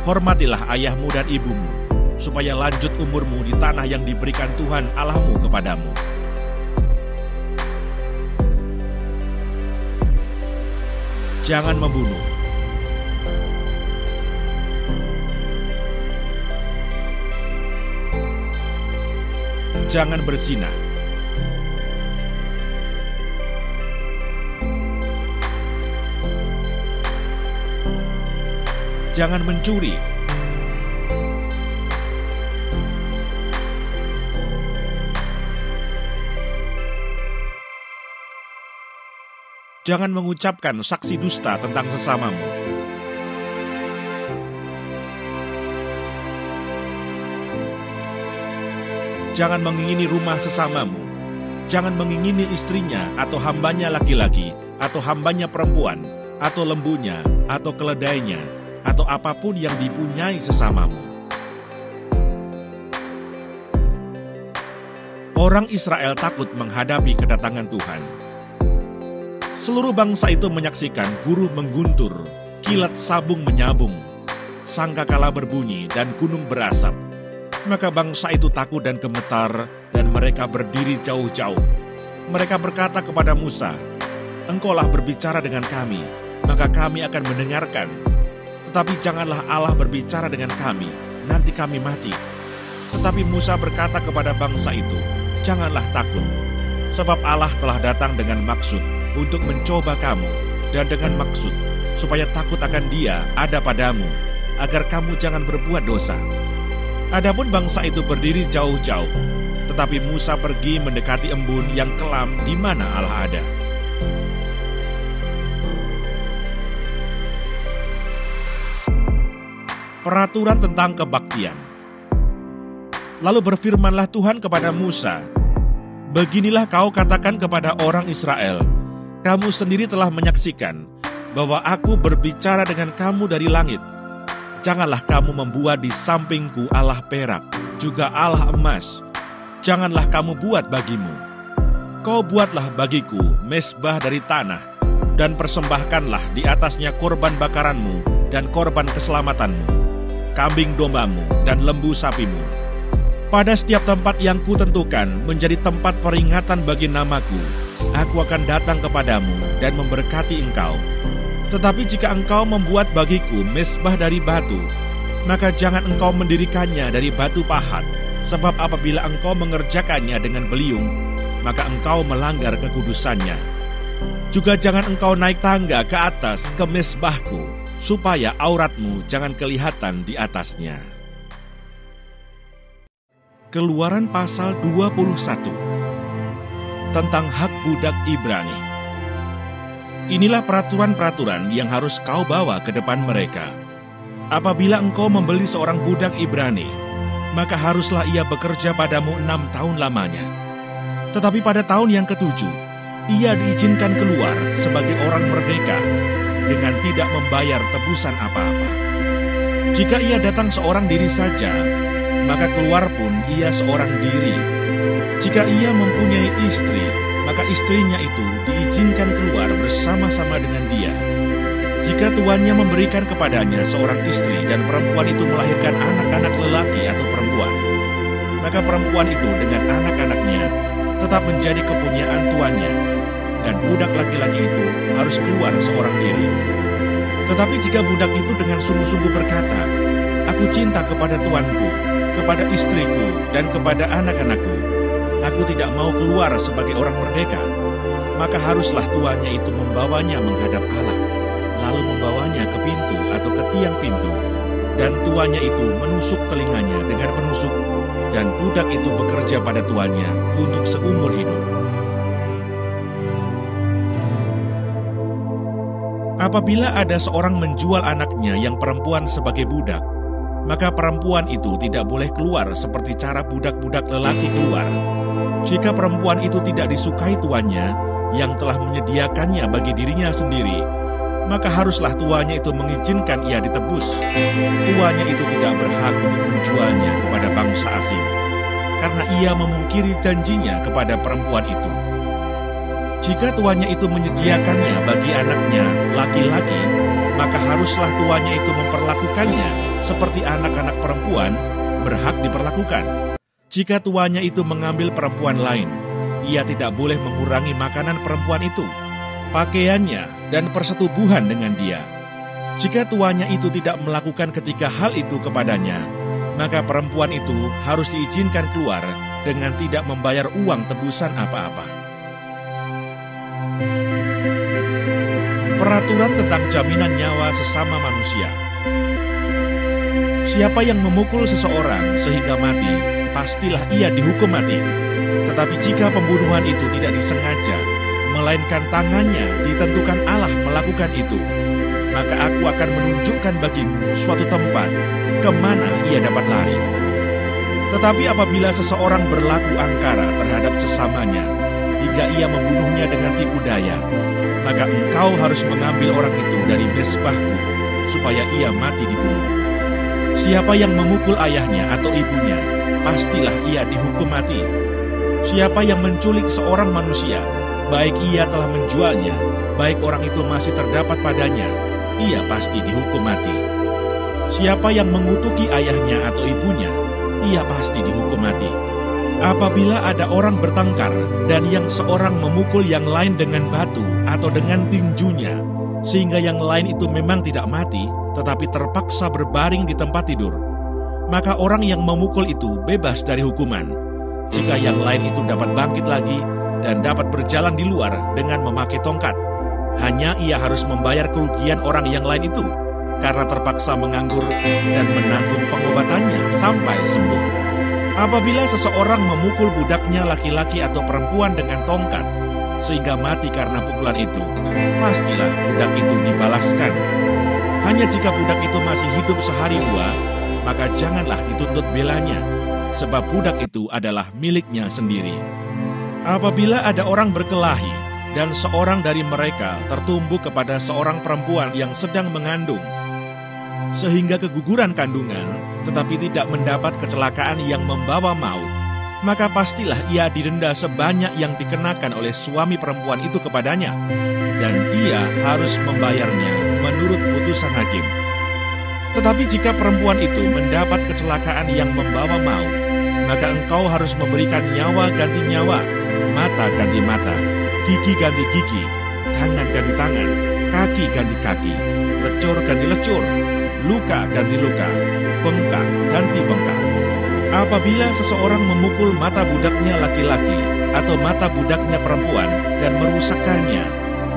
Hormatilah ayahmu dan ibumu, supaya lanjut umurmu di tanah yang diberikan Tuhan Allahmu kepadamu. Jangan membunuh. Jangan berzina. Jangan mencuri. Jangan mengucapkan saksi dusta tentang sesamamu. Jangan mengingini rumah sesamamu. Jangan mengingini istrinya atau hambanya laki-laki, atau hambanya perempuan, atau lembunya, atau keledainya, atau apapun yang dipunyai sesamamu. Orang Israel takut menghadapi kedatangan Tuhan. Seluruh bangsa itu menyaksikan guru mengguntur, kilat sabung menyabung, sangkakala berbunyi, dan gunung berasap. Maka bangsa itu takut dan gemetar, dan mereka berdiri jauh-jauh. Mereka berkata kepada Musa, Engkaulah berbicara dengan kami, maka kami akan mendengarkan. Tetapi janganlah Allah berbicara dengan kami, nanti kami mati. Tetapi Musa berkata kepada bangsa itu, Janganlah takut, sebab Allah telah datang dengan maksud untuk mencoba kamu, dan dengan maksud supaya takut akan Dia ada padamu, agar kamu jangan berbuat dosa. Adapun bangsa itu berdiri jauh-jauh, tetapi Musa pergi mendekati embun yang kelam di mana Allah ada. Peraturan tentang kebaktian. Lalu berfirmanlah Tuhan kepada Musa, Beginilah kau katakan kepada orang Israel, Kamu sendiri telah menyaksikan bahwa aku berbicara dengan kamu dari langit. janganlah kamu membuat di sampingku alah perak, juga alah emas. Janganlah kamu buat bagimu. Kau buatlah bagiku mezbah dari tanah, dan persembahkanlah di atasnya korban bakaranmu dan korban keselamatanmu, kambing dombamu dan lembu sapimu. Pada setiap tempat yang kutentukan menjadi tempat peringatan bagi namaku, aku akan datang kepadamu dan memberkati engkau. Tetapi jika engkau membuat bagiku mezbah dari batu, maka jangan engkau mendirikannya dari batu pahat, sebab apabila engkau mengerjakannya dengan beliung, maka engkau melanggar kekudusannya. Juga jangan engkau naik tangga ke atas ke mezbahku, supaya auratmu jangan kelihatan di atasnya. Keluaran pasal 21 tentang hak budak Ibrani. Inilah peraturan-peraturan yang harus kau bawa ke depan mereka. Apabila engkau membeli seorang budak Ibrani, maka haruslah ia bekerja padamu 6 tahun lamanya. Tetapi pada tahun yang ke-7, ia diizinkan keluar sebagai orang merdeka dengan tidak membayar tebusan apa-apa. Jika ia datang seorang diri saja, maka keluar pun ia seorang diri. Jika ia mempunyai istri, maka istrinya itu diizinkan keluar bersama-sama dengan dia. Jika tuannya memberikan kepadanya seorang istri dan perempuan itu melahirkan anak-anak lelaki atau perempuan, maka perempuan itu dengan anak-anaknya tetap menjadi kepunyaan tuannya, dan budak laki-laki itu harus keluar seorang diri. Tetapi jika budak itu dengan sungguh-sungguh berkata, "Aku cinta kepada tuanku, kepada istriku, dan kepada anak-anakku, aku tidak mau keluar sebagai orang merdeka," maka haruslah tuannya itu membawanya menghadap Allah, lalu membawanya ke pintu atau ke tiang pintu, dan tuannya itu menusuk telinganya dengan penusuk, dan budak itu bekerja pada tuannya untuk seumur hidup. Apabila ada seorang menjual anaknya yang perempuan sebagai budak, maka perempuan itu tidak boleh keluar seperti cara budak-budak lelaki keluar. Jika perempuan itu tidak disukai tuannya yang telah menyediakannya bagi dirinya sendiri, maka haruslah tuannya itu mengizinkan ia ditebus. Tuannya itu tidak berhak untuk menjualnya kepada bangsa asing, karena ia memungkiri janjinya kepada perempuan itu. Jika tuannya itu menyediakannya bagi anaknya laki-laki, maka haruslah tuannya itu memperlakukannya seperti anak-anak perempuan berhak diperlakukan. Jika tuannya itu mengambil perempuan lain, ia tidak boleh mengurangi makanan perempuan itu, pakaiannya, dan persetubuhan dengan dia. Jika tuannya itu tidak melakukan ketika hal itu kepadanya, maka perempuan itu harus diizinkan keluar dengan tidak membayar uang tebusan apa-apa. Peraturan tentang jaminan nyawa sesama manusia. Siapa yang memukul seseorang sehingga mati, pastilah ia dihukum mati. Tetapi jika pembunuhan itu tidak disengaja, melainkan tangannya ditentukan Allah melakukan itu, maka aku akan menunjukkan bagimu suatu tempat kemana ia dapat lari. Tetapi apabila seseorang berlaku angkara terhadap sesamanya, hingga ia membunuhnya dengan tipu daya, maka engkau harus mengambil orang itu dari mezbahku, supaya ia mati dibunuh. Siapa yang memukul ayahnya atau ibunya, pastilah ia dihukum mati. Siapa yang menculik seorang manusia, baik ia telah menjualnya, baik orang itu masih terdapat padanya, ia pasti dihukum mati. Siapa yang mengutuki ayahnya atau ibunya, ia pasti dihukum mati. Apabila ada orang bertengkar dan yang seorang memukul yang lain dengan batu atau dengan tinjunya, sehingga yang lain itu memang tidak mati, tetapi terpaksa berbaring di tempat tidur, maka orang yang memukul itu bebas dari hukuman. Jika yang lain itu dapat bangkit lagi dan dapat berjalan di luar dengan memakai tongkat, hanya ia harus membayar kerugian orang yang lain itu, karena terpaksa menganggur dan menanggung pengobatannya sampai sembuh. Apabila seseorang memukul budaknya laki-laki atau perempuan dengan tongkat, sehingga mati karena pukulan itu, pastilah budak itu dibalaskan. Hanya jika budak itu masih hidup sehari dua, maka janganlah dituntut belanya, sebab budak itu adalah miliknya sendiri. Apabila ada orang berkelahi, dan seorang dari mereka tertumbuh kepada seorang perempuan yang sedang mengandung, sehingga keguguran kandungan, tetapi tidak mendapat kecelakaan yang membawa maut, maka pastilah ia didenda sebanyak yang dikenakan oleh suami perempuan itu kepadanya, dan ia harus membayarnya menurut putusan hakim. Tetapi jika perempuan itu mendapat kecelakaan yang membawa maut, maka engkau harus memberikan nyawa ganti nyawa, mata ganti mata, gigi ganti gigi, tangan ganti tangan, kaki ganti kaki, lecur ganti lecur, luka ganti luka, bengkak ganti bengkak. Apabila seseorang memukul mata budaknya laki-laki atau mata budaknya perempuan dan merusakkannya,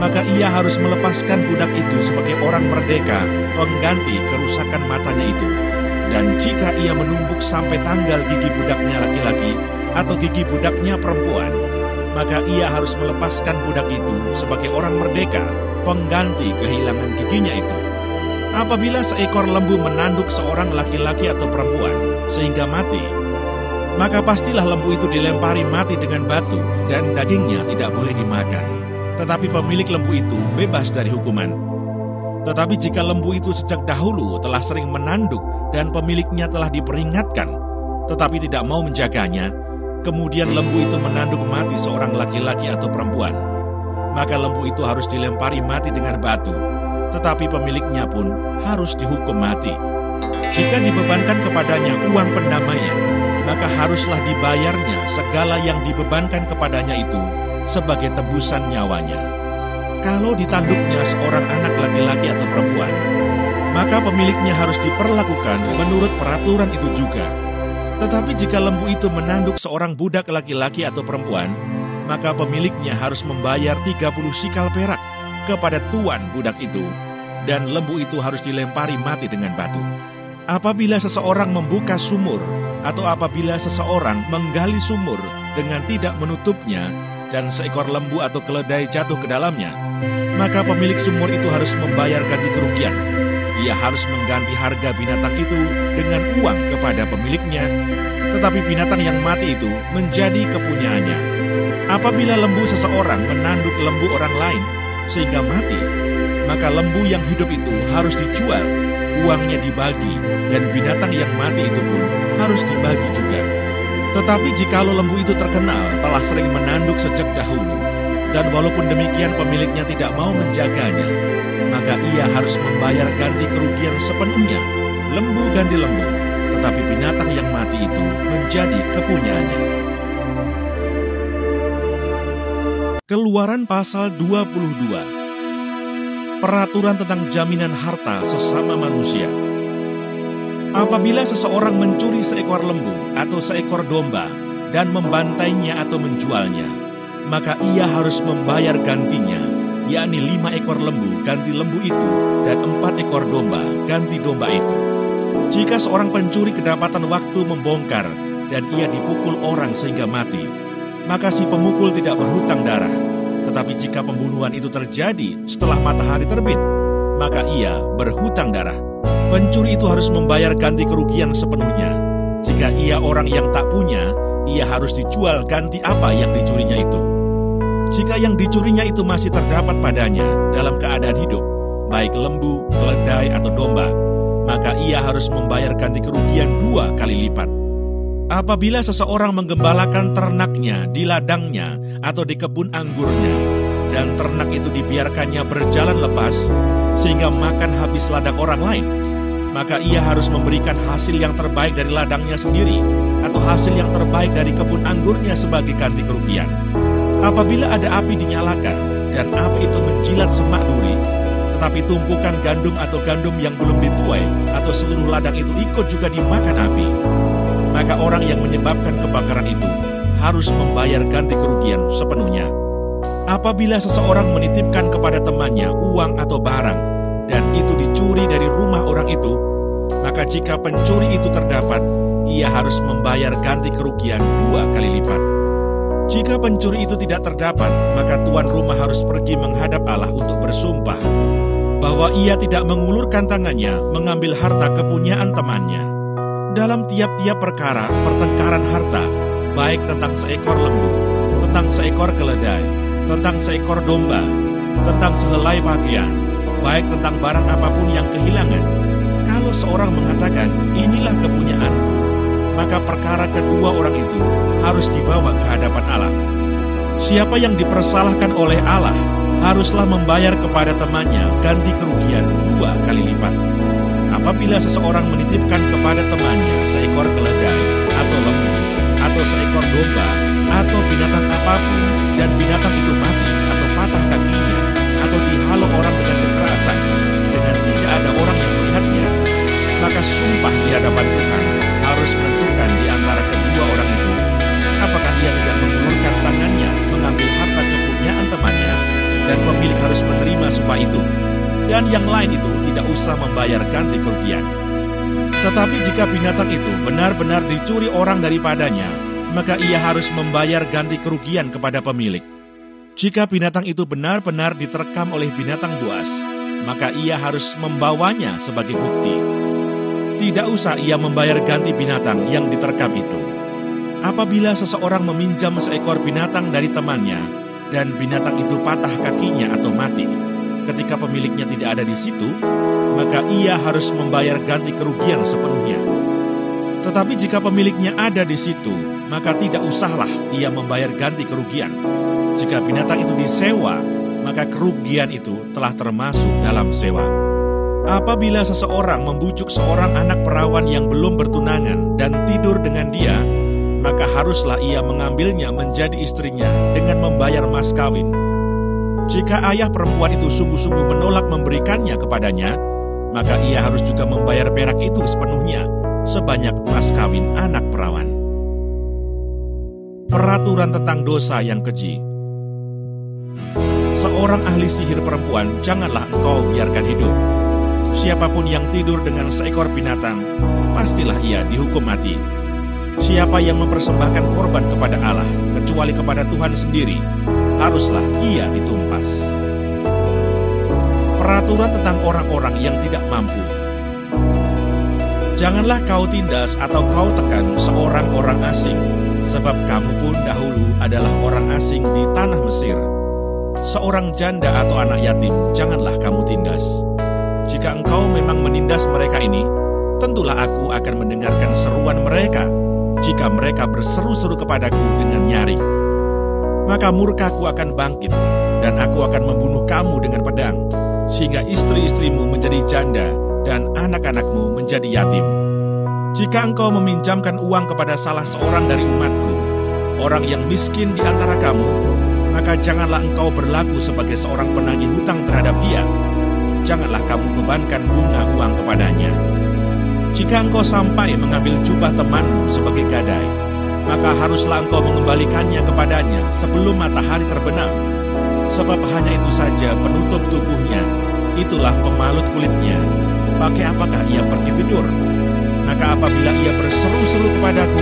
maka ia harus melepaskan budak itu sebagai orang merdeka pengganti kerusakan matanya itu. Dan jika ia menumbuk sampai tanggal gigi budaknya laki-laki atau gigi budaknya perempuan, maka ia harus melepaskan budak itu sebagai orang merdeka pengganti kehilangan giginya itu. Apabila seekor lembu menanduk seorang laki-laki atau perempuan sehingga mati, maka pastilah lembu itu dilempari mati dengan batu dan dagingnya tidak boleh dimakan. Tetapi pemilik lembu itu bebas dari hukuman. Tetapi jika lembu itu sejak dahulu telah sering menanduk dan pemiliknya telah diperingatkan, tetapi tidak mau menjaganya, kemudian lembu itu menanduk mati seorang laki-laki atau perempuan, maka lembu itu harus dilempari mati dengan batu, tetapi pemiliknya pun harus dihukum mati. Jika dibebankan kepadanya uang pendamaian, maka haruslah dibayarnya segala yang dibebankan kepadanya itu sebagai tebusan nyawanya. Kalau ditanduknya seorang anak laki-laki atau perempuan, maka pemiliknya harus diperlakukan menurut peraturan itu juga. Tetapi jika lembu itu menanduk seorang budak laki-laki atau perempuan, maka pemiliknya harus membayar 30 sikal perak kepada tuan budak itu, dan lembu itu harus dilempari mati dengan batu. Apabila seseorang membuka sumur, atau apabila seseorang menggali sumur dengan tidak menutupnya, dan seekor lembu atau keledai jatuh ke dalamnya, maka pemilik sumur itu harus membayar ganti kerugian. Ia harus mengganti harga binatang itu dengan uang kepada pemiliknya, tetapi binatang yang mati itu menjadi kepunyaannya. Apabila lembu seseorang menanduk lembu orang lain sehingga mati, maka lembu yang hidup itu harus dijual, uangnya dibagi, dan binatang yang mati itu pun harus dibagi juga. Tetapi jikalau lembu itu terkenal telah sering menanduk sejak dahulu, dan walaupun demikian pemiliknya tidak mau menjaganya, maka ia harus membayar ganti kerugian sepenuhnya, lembu ganti lembu, tetapi binatang yang mati itu menjadi kepunyaannya. Keluaran pasal 22. Peraturan tentang jaminan harta sesama manusia. Apabila seseorang mencuri seekor lembu atau seekor domba dan membantainya atau menjualnya, maka ia harus membayar gantinya, yakni 5 ekor lembu ganti lembu itu, dan 4 ekor domba ganti domba itu. Jika seorang pencuri kedapatan waktu membongkar dan ia dipukul orang sehingga mati, maka si pemukul tidak berhutang darah. Tetapi jika pembunuhan itu terjadi setelah matahari terbit, maka ia berhutang darah. Pencuri itu harus membayar ganti kerugian sepenuhnya. Jika ia orang yang tak punya, ia harus dijual ganti apa yang dicurinya itu. Jika yang dicurinya itu masih terdapat padanya dalam keadaan hidup, baik lembu, keledai, atau domba, maka ia harus membayar ganti kerugian 2 kali lipat. Apabila seseorang menggembalakan ternaknya di ladangnya atau di kebun anggurnya, dan ternak itu dibiarkannya berjalan lepas sehingga makan habis ladang orang lain, maka ia harus memberikan hasil yang terbaik dari ladangnya sendiri atau hasil yang terbaik dari kebun anggurnya sebagai ganti kerugian. Apabila ada api dinyalakan dan api itu menjilat semak duri, tetapi tumpukan gandum atau gandum yang belum dituai atau seluruh ladang itu ikut juga dimakan api, maka orang yang menyebabkan kebakaran itu harus membayar ganti kerugian sepenuhnya. Apabila seseorang menitipkan kepada temannya uang atau barang, dan itu dicuri dari rumah orang itu, maka jika pencuri itu terdapat, ia harus membayar ganti kerugian 2 kali lipat. Jika pencuri itu tidak terdapat, maka tuan rumah harus pergi menghadap Allah untuk bersumpah bahwa ia tidak mengulurkan tangannya mengambil harta kepunyaan temannya. Dalam tiap-tiap perkara pertengkaran harta, baik tentang seekor lembu, tentang seekor keledai, tentang seekor domba, tentang sehelai pakaian, baik tentang barang apapun yang kehilangan, Kalau seorang mengatakan, inilah kepunyaanku, maka perkara kedua orang itu harus dibawa ke hadapan Allah. Siapa yang dipersalahkan oleh Allah haruslah membayar kepada temannya ganti kerugian 2 kali lipat. Apabila seseorang menitipkan kepada temannya seekor keledai atau lembu atau seekor domba atau binatang apapun dan binatang itu mati atau patah kakinya atau dihalau orang dengan kekerasan dengan tidak ada orang yang melihatnya, maka sumpah di hadapan Tuhan harus menentukan di antara kedua orang itu apakah ia tidak mengulurkan tangannya mengambil harta kepunyaan temannya dan pemilik harus menerima sumpah itu, dan yang lain itu tidak usah membayar ganti kerugian. Tetapi jika binatang itu benar-benar dicuri orang daripadanya, maka ia harus membayar ganti kerugian kepada pemilik. Jika binatang itu benar-benar diterkam oleh binatang buas, maka ia harus membawanya sebagai bukti. Tidak usah ia membayar ganti binatang yang diterkam itu. Apabila seseorang meminjam seekor binatang dari temannya, dan binatang itu patah kakinya atau mati, ketika pemiliknya tidak ada di situ, maka ia harus membayar ganti kerugian sepenuhnya. Tetapi jika pemiliknya ada di situ, maka tidak usahlah ia membayar ganti kerugian. Jika binatang itu disewa, maka kerugian itu telah termasuk dalam sewa. Apabila seseorang membujuk seorang anak perawan yang belum bertunangan dan tidur dengan dia, maka haruslah ia mengambilnya menjadi istrinya dengan membayar mas kawin. Jika ayah perempuan itu sungguh-sungguh menolak memberikannya kepadanya, maka ia harus juga membayar perak itu sepenuhnya, sebanyak mas kawin anak perawan. Peraturan tentang dosa yang keji. Seorang ahli sihir perempuan janganlah engkau biarkan hidup. Siapapun yang tidur dengan seekor binatang, pastilah ia dihukum mati. Siapa yang mempersembahkan korban kepada Allah, kecuali kepada Tuhan sendiri, haruslah ia ditumpas. Peraturan tentang orang-orang yang tidak mampu. Janganlah kau tindas atau kau tekan seorang orang asing, sebab kamu pun dahulu adalah orang asing di tanah Mesir. Seorang janda atau anak yatim, janganlah kamu tindas. Jika engkau memang menindas mereka ini, tentulah aku akan mendengarkan seruan mereka. Jika mereka berseru-seru kepadaku dengan nyaring, maka murkaku akan bangkit, dan aku akan membunuh kamu dengan pedang, sehingga istri-istrimu menjadi janda, dan anak-anakmu menjadi yatim. Jika engkau meminjamkan uang kepada salah seorang dari umatku, orang yang miskin di antara kamu, maka janganlah engkau berlaku sebagai seorang penagih hutang terhadap dia. Janganlah kamu bebankan bunga uang kepadanya. Jika engkau sampai mengambil jubah temanmu sebagai gadai, maka haruslah engkau mengembalikannya kepadanya sebelum matahari terbenam. Sebab hanya itu saja penutup tubuhnya, itulah pemalut kulitnya. Pakai apakah ia pergi tidur? Maka apabila ia berseru-seru kepadaku,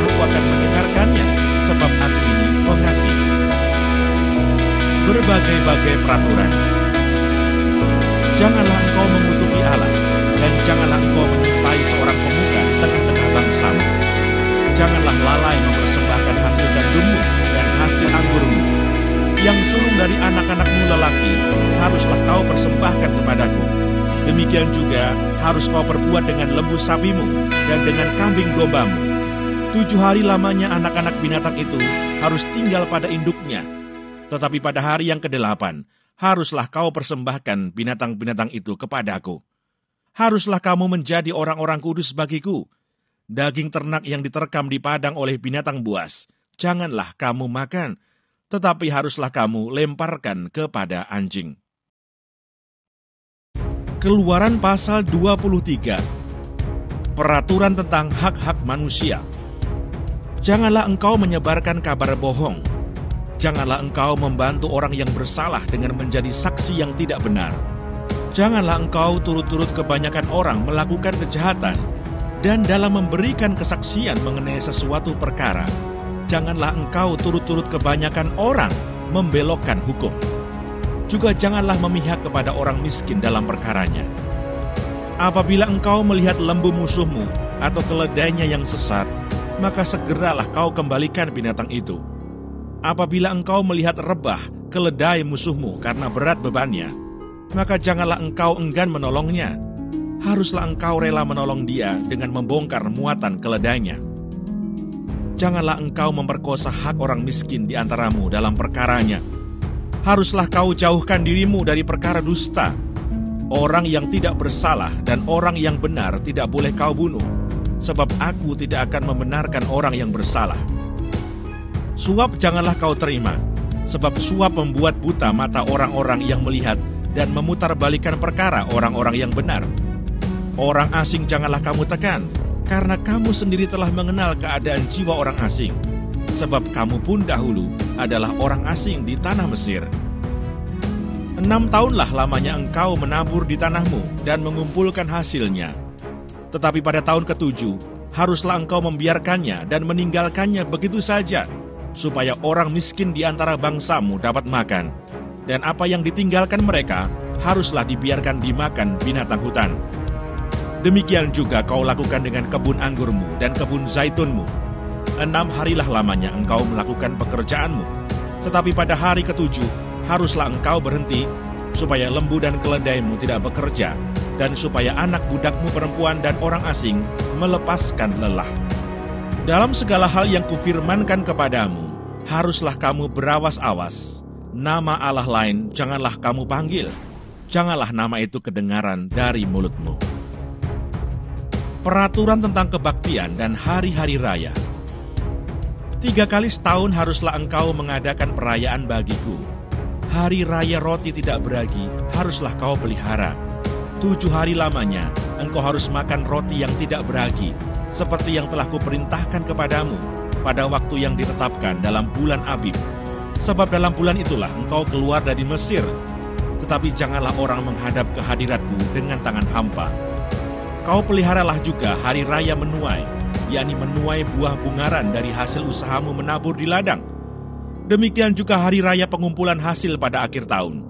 aku akan mendengarkannya, sebab aku ini pengasih. Berbagai-bagai peraturan. Janganlah engkau mengutuki Allah, dan janganlah engkau menyumpahi seorang pemuka di tengah-tengah bangsamu. Janganlah lalai mempersembahkan hasil gandummu dan hasil anggurmu. Yang sulung dari anak-anakmu lelaki haruslah kau persembahkan kepadaku. Demikian juga harus kau perbuat dengan lembu sapimu dan dengan kambing dombamu. 7 hari lamanya anak-anak binatang itu harus tinggal pada induknya. Tetapi pada hari yang ke-8 haruslah kau persembahkan binatang-binatang itu kepadaku. Haruslah kamu menjadi orang-orang kudus bagiku. Daging ternak yang diterkam di padang oleh binatang buas, janganlah kamu makan, tetapi haruslah kamu lemparkan kepada anjing. Keluaran pasal 23. Peraturan tentang hak-hak manusia. Janganlah engkau menyebarkan kabar bohong. Janganlah engkau membantu orang yang bersalah dengan menjadi saksi yang tidak benar. Janganlah engkau turut-turut kebanyakan orang melakukan kejahatan, dan dalam memberikan kesaksian mengenai sesuatu perkara, janganlah engkau turut-turut kebanyakan orang membelokkan hukum. Juga janganlah memihak kepada orang miskin dalam perkaranya. Apabila engkau melihat lembu musuhmu atau keledainya yang sesat, maka segeralah kau kembalikan binatang itu. Apabila engkau melihat rebah keledai musuhmu karena berat bebannya, maka janganlah engkau enggan menolongnya. haruslah engkau rela menolong dia dengan membongkar muatan keledainya. Janganlah engkau memperkosa hak orang miskin di antaramu dalam perkaranya. Haruslah kau jauhkan dirimu dari perkara dusta. Orang yang tidak bersalah dan orang yang benar tidak boleh kau bunuh, sebab aku tidak akan membenarkan orang yang bersalah. Suap janganlah kau terima, sebab suap membuat buta mata orang-orang yang melihat dan memutarbalikkan perkara orang-orang yang benar. Orang asing janganlah kamu tekan, karena kamu sendiri telah mengenal keadaan jiwa orang asing, sebab kamu pun dahulu adalah orang asing di tanah Mesir. 6 tahunlah lamanya engkau menabur di tanahmu dan mengumpulkan hasilnya. Tetapi pada tahun ke-7, haruslah engkau membiarkannya dan meninggalkannya begitu saja, supaya orang miskin di antara bangsamu dapat makan, dan apa yang ditinggalkan mereka haruslah dibiarkan dimakan binatang hutan. Demikian juga kau lakukan dengan kebun anggurmu dan kebun zaitunmu. 6 harilah lamanya engkau melakukan pekerjaanmu. Tetapi pada hari ke-7 haruslah engkau berhenti, supaya lembu dan keledaimu tidak bekerja, dan supaya anak budakmu perempuan dan orang asing melepaskan lelah. Dalam segala hal yang kufirmankan kepadamu, haruslah kamu berawas-awas. Nama Allah lain janganlah kamu panggil. Janganlah nama itu kedengaran dari mulutmu. Peraturan tentang kebaktian dan hari-hari raya. 3 kali setahun haruslah engkau mengadakan perayaan bagiku. Hari raya roti tidak beragi haruslah kau pelihara. 7 hari lamanya engkau harus makan roti yang tidak beragi, seperti yang telah kuperintahkan kepadamu pada waktu yang ditetapkan dalam bulan Abib. Sebab dalam bulan itulah engkau keluar dari Mesir. Tetapi janganlah orang menghadap ke hadiratku dengan tangan hampa. Kau peliharalah juga hari raya menuai, yakni menuai buah bungaran dari hasil usahamu menabur di ladang. Demikian juga hari raya pengumpulan hasil pada akhir tahun,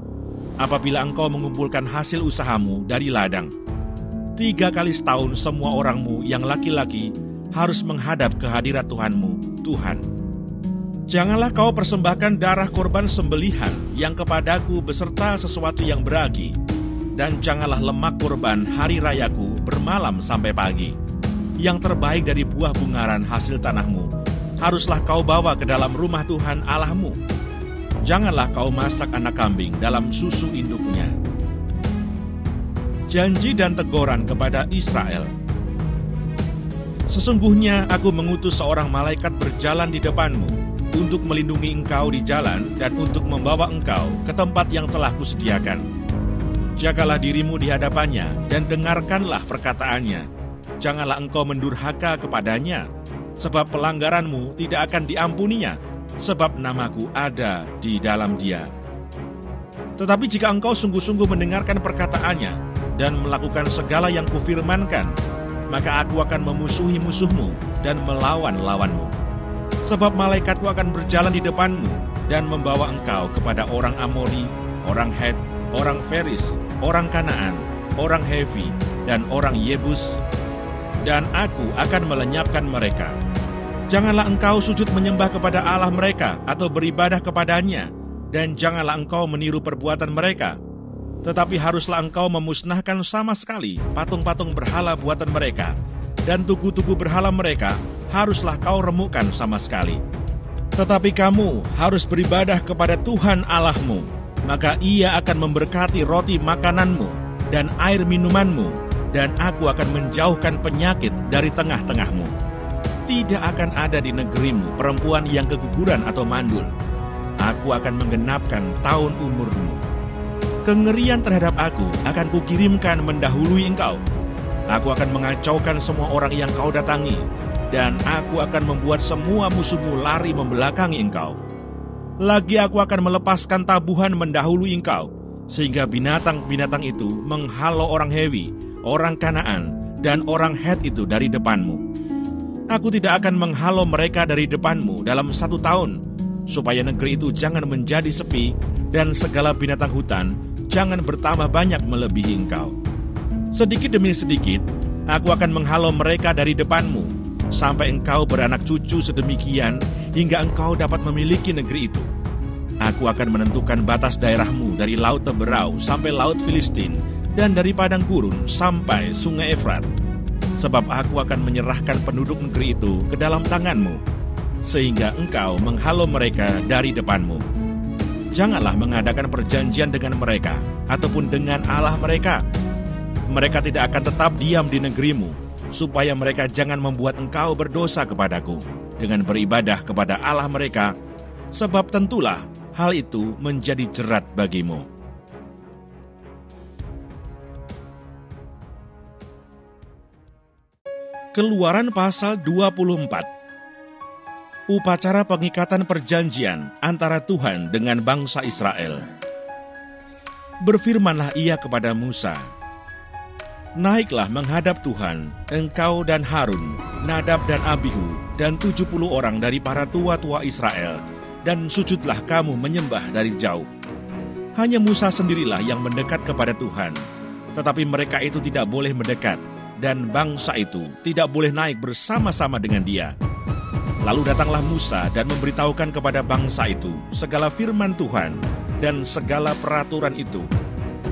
apabila engkau mengumpulkan hasil usahamu dari ladang. 3 kali setahun semua orangmu yang laki-laki harus menghadap ke hadirat Tuhanmu, Tuhan. Janganlah kau persembahkan darah korban sembelihan yang kepadaku beserta sesuatu yang beragi, dan janganlah lemak korban hari rayaku bermalam sampai pagi. Yang terbaik dari buah bungaran hasil tanahmu haruslah kau bawa ke dalam rumah Tuhan Allahmu. Janganlah kau masak anak kambing dalam susu induknya. Janji dan teguran kepada Israel. Sesungguhnya aku mengutus seorang malaikat berjalan di depanmu untuk melindungi engkau di jalan dan untuk membawa engkau ke tempat yang telah kusediakan. Jagalah dirimu di hadapannya dan dengarkanlah perkataannya. Janganlah engkau mendurhaka kepadanya, sebab pelanggaranmu tidak akan diampuninya, sebab namaku ada di dalam dia. Tetapi jika engkau sungguh-sungguh mendengarkan perkataannya dan melakukan segala yang kufirmankan, maka aku akan memusuhi musuhmu dan melawan lawanmu. Sebab malaikatku akan berjalan di depanmu dan membawa engkau kepada orang Amori, orang Het, orang Feris, orang Kanaan, orang Hevi, dan orang Yebus, dan aku akan melenyapkan mereka. Janganlah engkau sujud menyembah kepada Allah mereka atau beribadah kepadanya, dan janganlah engkau meniru perbuatan mereka. Tetapi haruslah engkau memusnahkan sama sekali patung-patung berhala buatan mereka, dan tugu-tugu berhala mereka haruslah kau remukkan sama sekali. Tetapi kamu harus beribadah kepada Tuhan Allahmu, maka Ia akan memberkati roti makananmu dan air minumanmu, dan aku akan menjauhkan penyakit dari tengah-tengahmu. Tidak akan ada di negerimu perempuan yang keguguran atau mandul. Aku akan menggenapkan tahun umurmu. Kengerian terhadap aku akan kukirimkan mendahului engkau. Aku akan mengacaukan semua orang yang kau datangi, dan aku akan membuat semua musuhmu lari membelakangi engkau. Lagi aku akan melepaskan tabuhan mendahului engkau, sehingga binatang-binatang itu menghalau orang Hewi, orang Kanaan, dan orang Het itu dari depanmu. Aku tidak akan menghalau mereka dari depanmu dalam 1 tahun, supaya negeri itu jangan menjadi sepi, dan segala binatang hutan jangan bertambah banyak melebihi engkau. Sedikit demi sedikit, aku akan menghalau mereka dari depanmu, sampai engkau beranak cucu sedemikian, hingga engkau dapat memiliki negeri itu. Aku akan menentukan batas daerahmu dari Laut Teberau sampai Laut Filistin, dan dari padang gurun sampai sungai Efrat. Sebab aku akan menyerahkan penduduk negeri itu ke dalam tanganmu, sehingga engkau menghalau mereka dari depanmu. Janganlah mengadakan perjanjian dengan mereka, ataupun dengan Allah mereka. Mereka tidak akan tetap diam di negerimu, supaya mereka jangan membuat engkau berdosa kepadaku, dengan beribadah kepada Allah mereka, sebab tentulah hal itu menjadi jerat bagimu. Keluaran pasal 24. Upacara pengikatan perjanjian antara Tuhan dengan bangsa Israel. Berfirmanlah ia kepada Musa, "Naiklah menghadap Tuhan, engkau dan Harun, Nadab dan Abihu, dan 70 orang dari para tua-tua Israel, dan sujudlah kamu menyembah dari jauh." Hanya Musa sendirilah yang mendekat kepada Tuhan, tetapi mereka itu tidak boleh mendekat, dan bangsa itu tidak boleh naik bersama-sama dengan dia. Lalu datanglah Musa dan memberitahukan kepada bangsa itu segala firman Tuhan dan segala peraturan itu.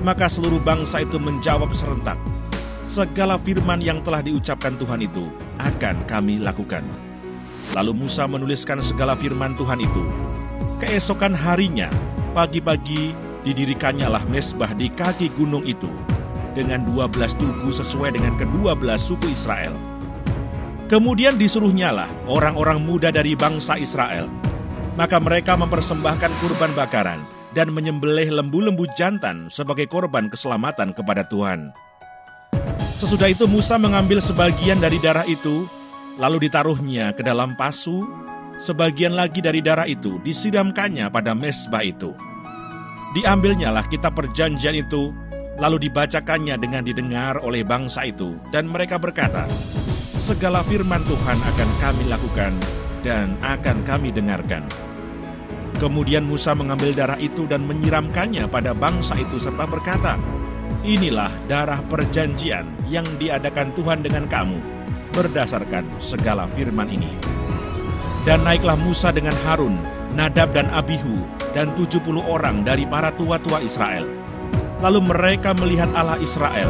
Maka seluruh bangsa itu menjawab serentak, "Segala firman yang telah diucapkan Tuhan itu akan kami lakukan." Lalu Musa menuliskan segala firman Tuhan itu. Keesokan harinya, pagi-pagi didirikannya mezbah di kaki gunung itu, dengan 12 tugu sesuai dengan ke-12 suku Israel. Kemudian disuruhnyalah orang-orang muda dari bangsa Israel. Maka mereka mempersembahkan kurban bakaran dan menyembelih lembu-lembu jantan sebagai korban keselamatan kepada Tuhan. Sesudah itu Musa mengambil sebagian dari darah itu, lalu ditaruhnya ke dalam pasu. Sebagian lagi dari darah itu disiramkannya pada mezbah itu. Diambilnyalah kitab perjanjian itu, lalu dibacakannya dengan didengar oleh bangsa itu, dan mereka berkata, "Segala firman Tuhan akan kami lakukan, dan akan kami dengarkan." Kemudian Musa mengambil darah itu dan menyiramkannya pada bangsa itu, serta berkata, "Inilah darah perjanjian yang diadakan Tuhan dengan kamu, berdasarkan segala firman ini." Dan naiklah Musa dengan Harun, Nadab dan Abihu, dan 70 orang dari para tua-tua Israel. Lalu mereka melihat Allah Israel,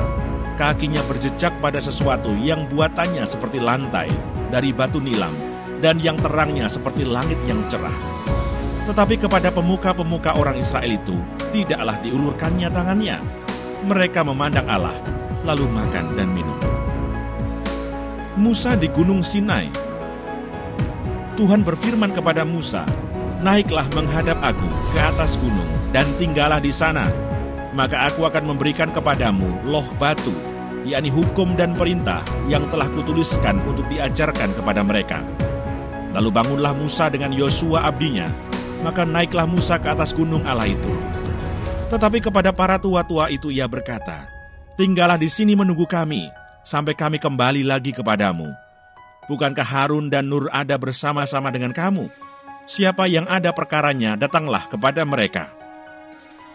kakinya berjejak pada sesuatu yang buatannya seperti lantai dari batu nilam, dan yang terangnya seperti langit yang cerah. Tetapi kepada pemuka-pemuka orang Israel itu tidaklah diulurkannya tangannya. Mereka memandang Allah, lalu makan dan minum. Musa di Gunung Sinai. Tuhan berfirman kepada Musa, "Naiklah menghadap aku ke atas gunung, dan tinggallah di sana. Maka aku akan memberikan kepadamu loh batu, yakni hukum dan perintah yang telah kutuliskan untuk diajarkan kepada mereka." Lalu bangunlah Musa dengan Yosua abdinya, maka naiklah Musa ke atas gunung Allah itu. Tetapi kepada para tua-tua itu ia berkata, "Tinggallah di sini menunggu kami, sampai kami kembali lagi kepadamu. Bukankah Harun dan Nur ada bersama-sama dengan kamu? Siapa yang ada perkaranya, datanglah kepada mereka."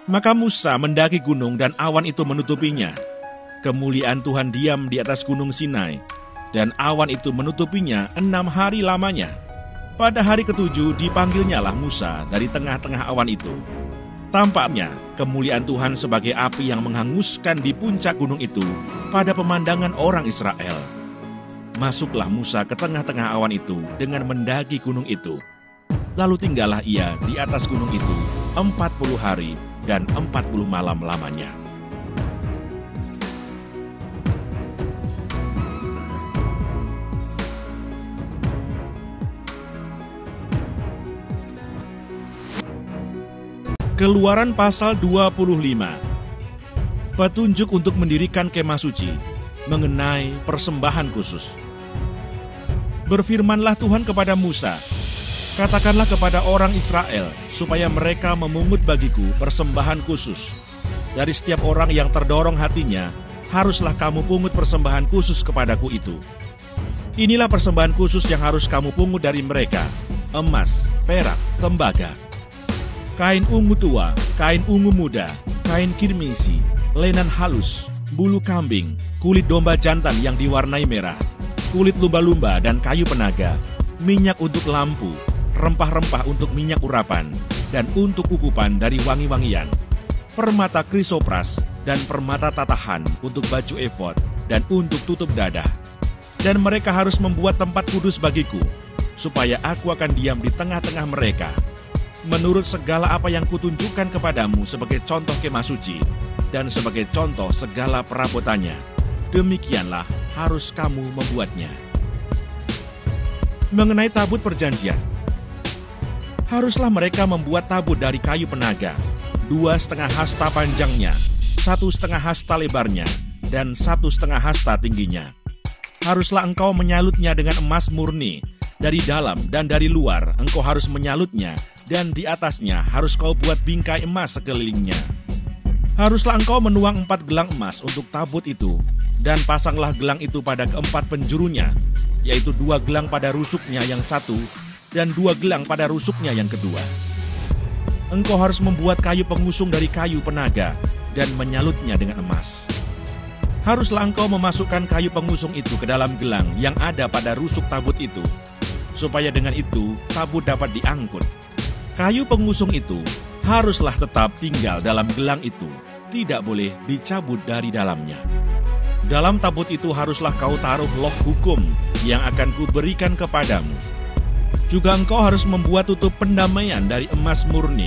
Maka Musa mendaki gunung dan awan itu menutupinya. Kemuliaan Tuhan diam di atas gunung Sinai, dan awan itu menutupinya 6 hari lamanya. Pada hari ke-7 dipanggilnyalah Musa dari tengah-tengah awan itu. Tampaknya kemuliaan Tuhan sebagai api yang menghanguskan di puncak gunung itu pada pemandangan orang Israel. Masuklah Musa ke tengah-tengah awan itu dengan mendaki gunung itu. Lalu tinggallah ia di atas gunung itu 40 hari dan 40 malam lamanya. Keluaran pasal 25. Petunjuk untuk mendirikan kemah suci mengenai persembahan khusus. Berfirmanlah Tuhan kepada Musa, "Katakanlah kepada orang Israel supaya mereka memungut bagiku persembahan khusus. Dari setiap orang yang terdorong hatinya, haruslah kamu pungut persembahan khusus kepadaku itu. Inilah persembahan khusus yang harus kamu pungut dari mereka: emas, perak, tembaga, kain ungu tua, kain ungu muda, kain kirmisi, lenan halus, bulu kambing, kulit domba jantan yang diwarnai merah, kulit lumba-lumba dan kayu penaga, minyak untuk lampu, rempah-rempah untuk minyak urapan, dan untuk ukupan dari wangi-wangian, permata krisopras, dan permata tatahan untuk baju efod dan untuk tutup dada. Dan mereka harus membuat tempat kudus bagiku, supaya aku akan diam di tengah-tengah mereka, menurut segala apa yang kutunjukkan kepadamu sebagai contoh kemah suci, dan sebagai contoh segala perabotannya. Demikianlah harus kamu membuatnya. Mengenai tabut perjanjian, haruslah mereka membuat tabut dari kayu penaga, 2,5 hasta panjangnya, 1,5 hasta lebarnya, dan 1,5 hasta tingginya. Haruslah engkau menyalutnya dengan emas murni, dari dalam dan dari luar engkau harus menyalutnya, dan di atasnya harus kau buat bingkai emas sekelilingnya. Haruslah engkau menuang 4 gelang emas untuk tabut itu, dan pasanglah gelang itu pada keempat penjurunya, yaitu 2 gelang pada rusuknya yang satu, dan 2 gelang pada rusuknya yang kedua. Engkau harus membuat kayu pengusung dari kayu penaga, dan menyalutnya dengan emas. Haruslah engkau memasukkan kayu pengusung itu ke dalam gelang yang ada pada rusuk tabut itu, supaya dengan itu tabut dapat diangkut. Kayu pengusung itu haruslah tetap tinggal dalam gelang itu, tidak boleh dicabut dari dalamnya. Dalam tabut itu haruslah kau taruh loh hukum yang akan kuberikan kepadamu. Juga engkau harus membuat tutup pendamaian dari emas murni,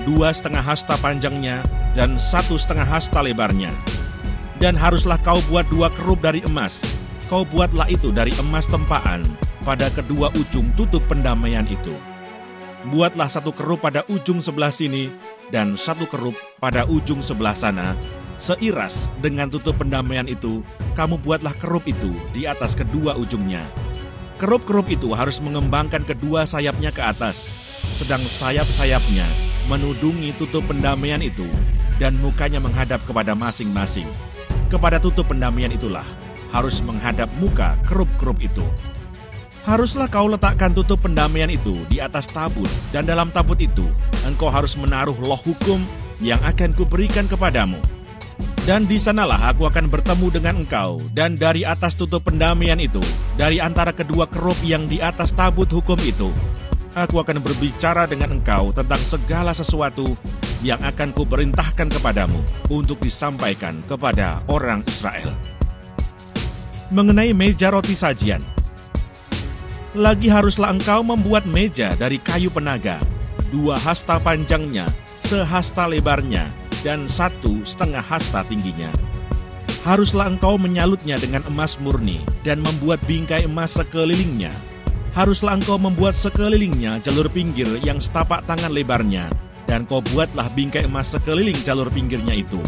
2,5 hasta panjangnya dan 1,5 hasta lebarnya. Dan haruslah kau buat 2 kerup dari emas. Kau buatlah itu dari emas tempaan pada kedua ujung tutup pendamaian itu. Buatlah 1 kerup pada ujung sebelah sini dan 1 kerup pada ujung sebelah sana. Seiras dengan tutup pendamaian itu, kamu buatlah kerup itu di atas kedua ujungnya. Kerup-kerup itu harus mengembangkan kedua sayapnya ke atas, sedang sayap-sayapnya menudungi tutup pendamaian itu, dan mukanya menghadap kepada masing-masing. Kepada tutup pendamaian itulah harus menghadap muka kerup-kerup itu. Haruslah kau letakkan tutup pendamaian itu di atas tabut, dan dalam tabut itu engkau harus menaruh loh hukum yang akan kuberikan kepadamu. Dan di sanalah aku akan bertemu dengan engkau, dan dari atas tutup pendamaian itu, dari antara kedua kerup yang di atas tabut hukum itu, aku akan berbicara dengan engkau tentang segala sesuatu yang akan kuperintahkan kepadamu untuk disampaikan kepada orang Israel. Mengenai meja roti sajian, lagi haruslah engkau membuat meja dari kayu penaga, 2 hasta panjangnya, 1 hasta lebarnya, dan 1,5 hasta tingginya. Haruslah engkau menyalutnya dengan emas murni, dan membuat bingkai emas sekelilingnya. Haruslah engkau membuat sekelilingnya jalur pinggir yang setapak tangan lebarnya, dan kau buatlah bingkai emas sekeliling jalur pinggirnya itu.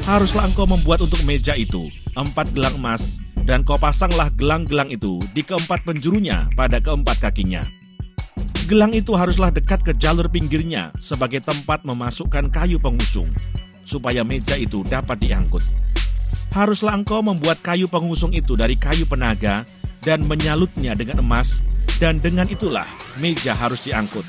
Haruslah engkau membuat untuk meja itu 4 gelang emas, dan kau pasanglah gelang-gelang itu di keempat penjurunya pada keempat kakinya. Gelang itu haruslah dekat ke jalur pinggirnya sebagai tempat memasukkan kayu pengusung, supaya meja itu dapat diangkut. Haruslah engkau membuat kayu pengusung itu dari kayu penaga, dan menyalutnya dengan emas, dan dengan itulah meja harus diangkut.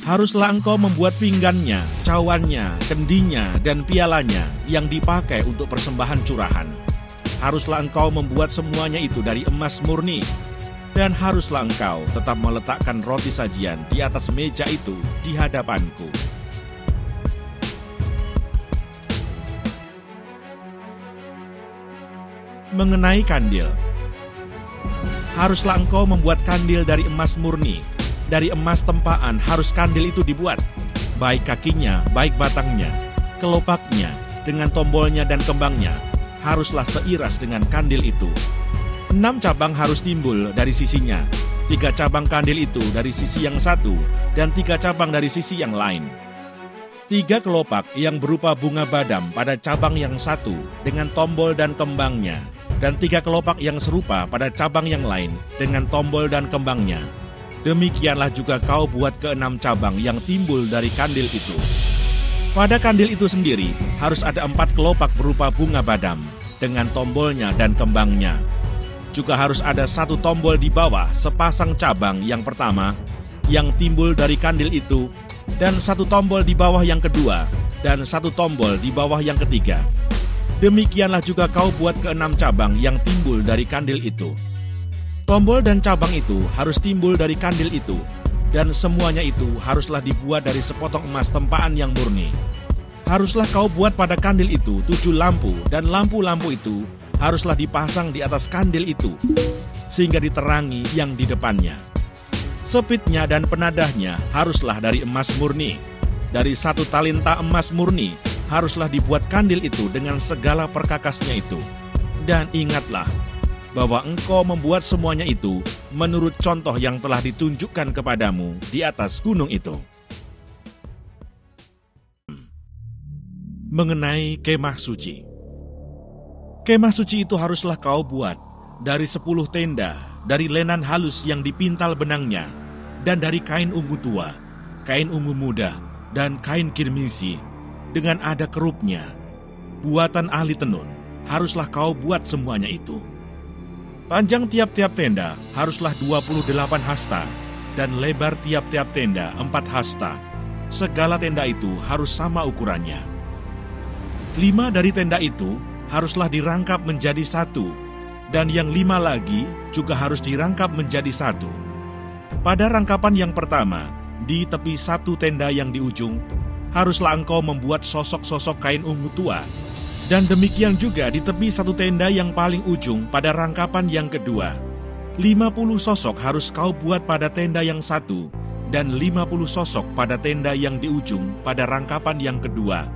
Haruslah engkau membuat pinggannya, cawannya, kendinya, dan pialanya yang dipakai untuk persembahan curahan. Haruslah engkau membuat semuanya itu dari emas murni, dan haruslah engkau tetap meletakkan roti sajian di atas meja itu di hadapanku. Mengenai kandil, haruslah engkau membuat kandil dari emas murni. Dari emas tempaan harus kandil itu dibuat, baik kakinya, baik batangnya, kelopaknya, dengan tombolnya dan kembangnya, haruslah seiras dengan kandil itu. 6 cabang harus timbul dari sisinya, 3 cabang kandil itu dari sisi yang satu, dan 3 cabang dari sisi yang lain. 3 kelopak yang berupa bunga badam pada cabang yang satu dengan tombol dan kembangnya, dan 3 kelopak yang serupa pada cabang yang lain dengan tombol dan kembangnya. Demikianlah juga kau buat ke-6 cabang yang timbul dari kandil itu. Pada kandil itu sendiri harus ada 4 kelopak berupa bunga badam dengan tombolnya dan kembangnya. Juga harus ada 1 tombol di bawah sepasang cabang yang pertama yang timbul dari kandil itu, dan 1 tombol di bawah yang kedua, dan 1 tombol di bawah yang ketiga. Demikianlah juga kau buat ke-6 cabang yang timbul dari kandil itu. Tombol dan cabang itu harus timbul dari kandil itu, dan semuanya itu haruslah dibuat dari sepotong emas tempaan yang murni. Haruslah kau buat pada kandil itu 7 lampu, dan lampu-lampu itu haruslah dipasang di atas kandil itu, sehingga diterangi yang di depannya. Sepitnya dan penadahnya haruslah dari emas murni. Dari 1 talenta emas murni haruslah dibuat kandil itu dengan segala perkakasnya itu. Dan ingatlah bahwa engkau membuat semuanya itu menurut contoh yang telah ditunjukkan kepadamu di atas gunung itu. Mengenai kemah suci. Kemah suci itu haruslah kau buat dari 10 tenda, dari lenan halus yang dipintal benangnya, dan dari kain ungu tua, kain ungu muda, dan kain kirmisi, dengan ada kerupnya. Buatan ahli tenun, haruslah kau buat semuanya itu. Panjang tiap-tiap tenda haruslah 28 hasta, dan lebar tiap-tiap tenda 4 hasta. Segala tenda itu harus sama ukurannya. 5 dari tenda itu haruslah dirangkap menjadi 1, dan yang 5 lagi juga harus dirangkap menjadi 1. Pada rangkapan yang pertama, di tepi 1 tenda yang di ujung, haruslah engkau membuat sosok-sosok kain ungu tua, dan demikian juga di tepi 1 tenda yang paling ujung pada rangkapan yang kedua. 50 sosok harus kau buat pada tenda yang 1, dan 50 sosok pada tenda yang di ujung pada rangkapan yang kedua,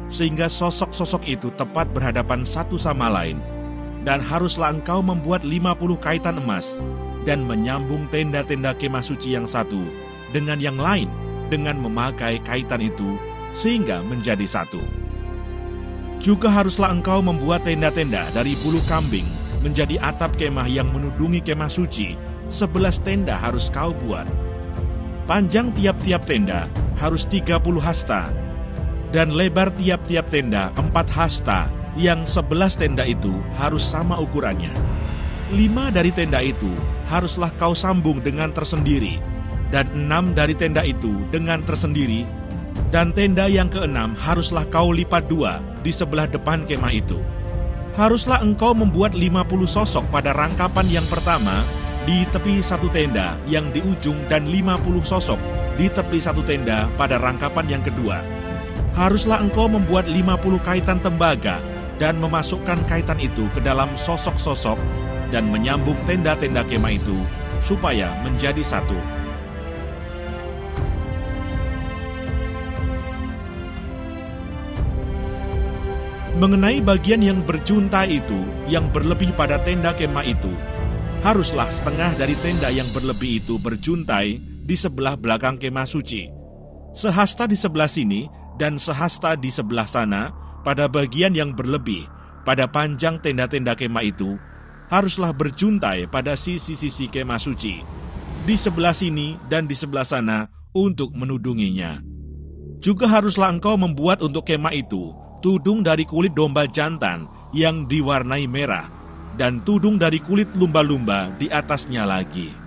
sehingga sosok-sosok itu tepat berhadapan satu sama lain. Dan haruslah engkau membuat 50 kaitan emas, dan menyambung tenda-tenda kemah suci yang satu dengan yang lain, dengan memakai kaitan itu, sehingga menjadi 1. Juga haruslah engkau membuat tenda-tenda dari bulu kambing, menjadi atap kemah yang menudungi kemah suci. 11 tenda harus kau buat. Panjang tiap-tiap tenda harus 30 hasta, dan lebar tiap-tiap tenda 4 hasta, yang 11 tenda itu harus sama ukurannya. 5 dari tenda itu haruslah kau sambung dengan tersendiri, dan 6 dari tenda itu dengan tersendiri, dan tenda yang ke-6 haruslah kau lipat 2 di sebelah depan kemah itu. Haruslah engkau membuat 50 sosok pada rangkapan yang pertama di tepi 1 tenda yang di ujung, dan 50 sosok di tepi 1 tenda pada rangkapan yang kedua. Haruslah engkau membuat 50 kaitan tembaga, dan memasukkan kaitan itu ke dalam sosok-sosok, dan menyambung tenda-tenda kemah itu, supaya menjadi 1. Mengenai bagian yang berjuntai itu, yang berlebih pada tenda kemah itu, haruslah setengah dari tenda yang berlebih itu berjuntai di sebelah belakang kemah suci. Sehasta di sebelah sini, dan sehasta di sebelah sana, pada bagian yang berlebih, pada panjang tenda-tenda kemah itu, haruslah berjuntai pada sisi-sisi kemah suci, di sebelah sini dan di sebelah sana, untuk menudunginya. Juga haruslah engkau membuat untuk kemah itu tudung dari kulit domba jantan yang diwarnai merah, dan tudung dari kulit lumba-lumba di atasnya lagi.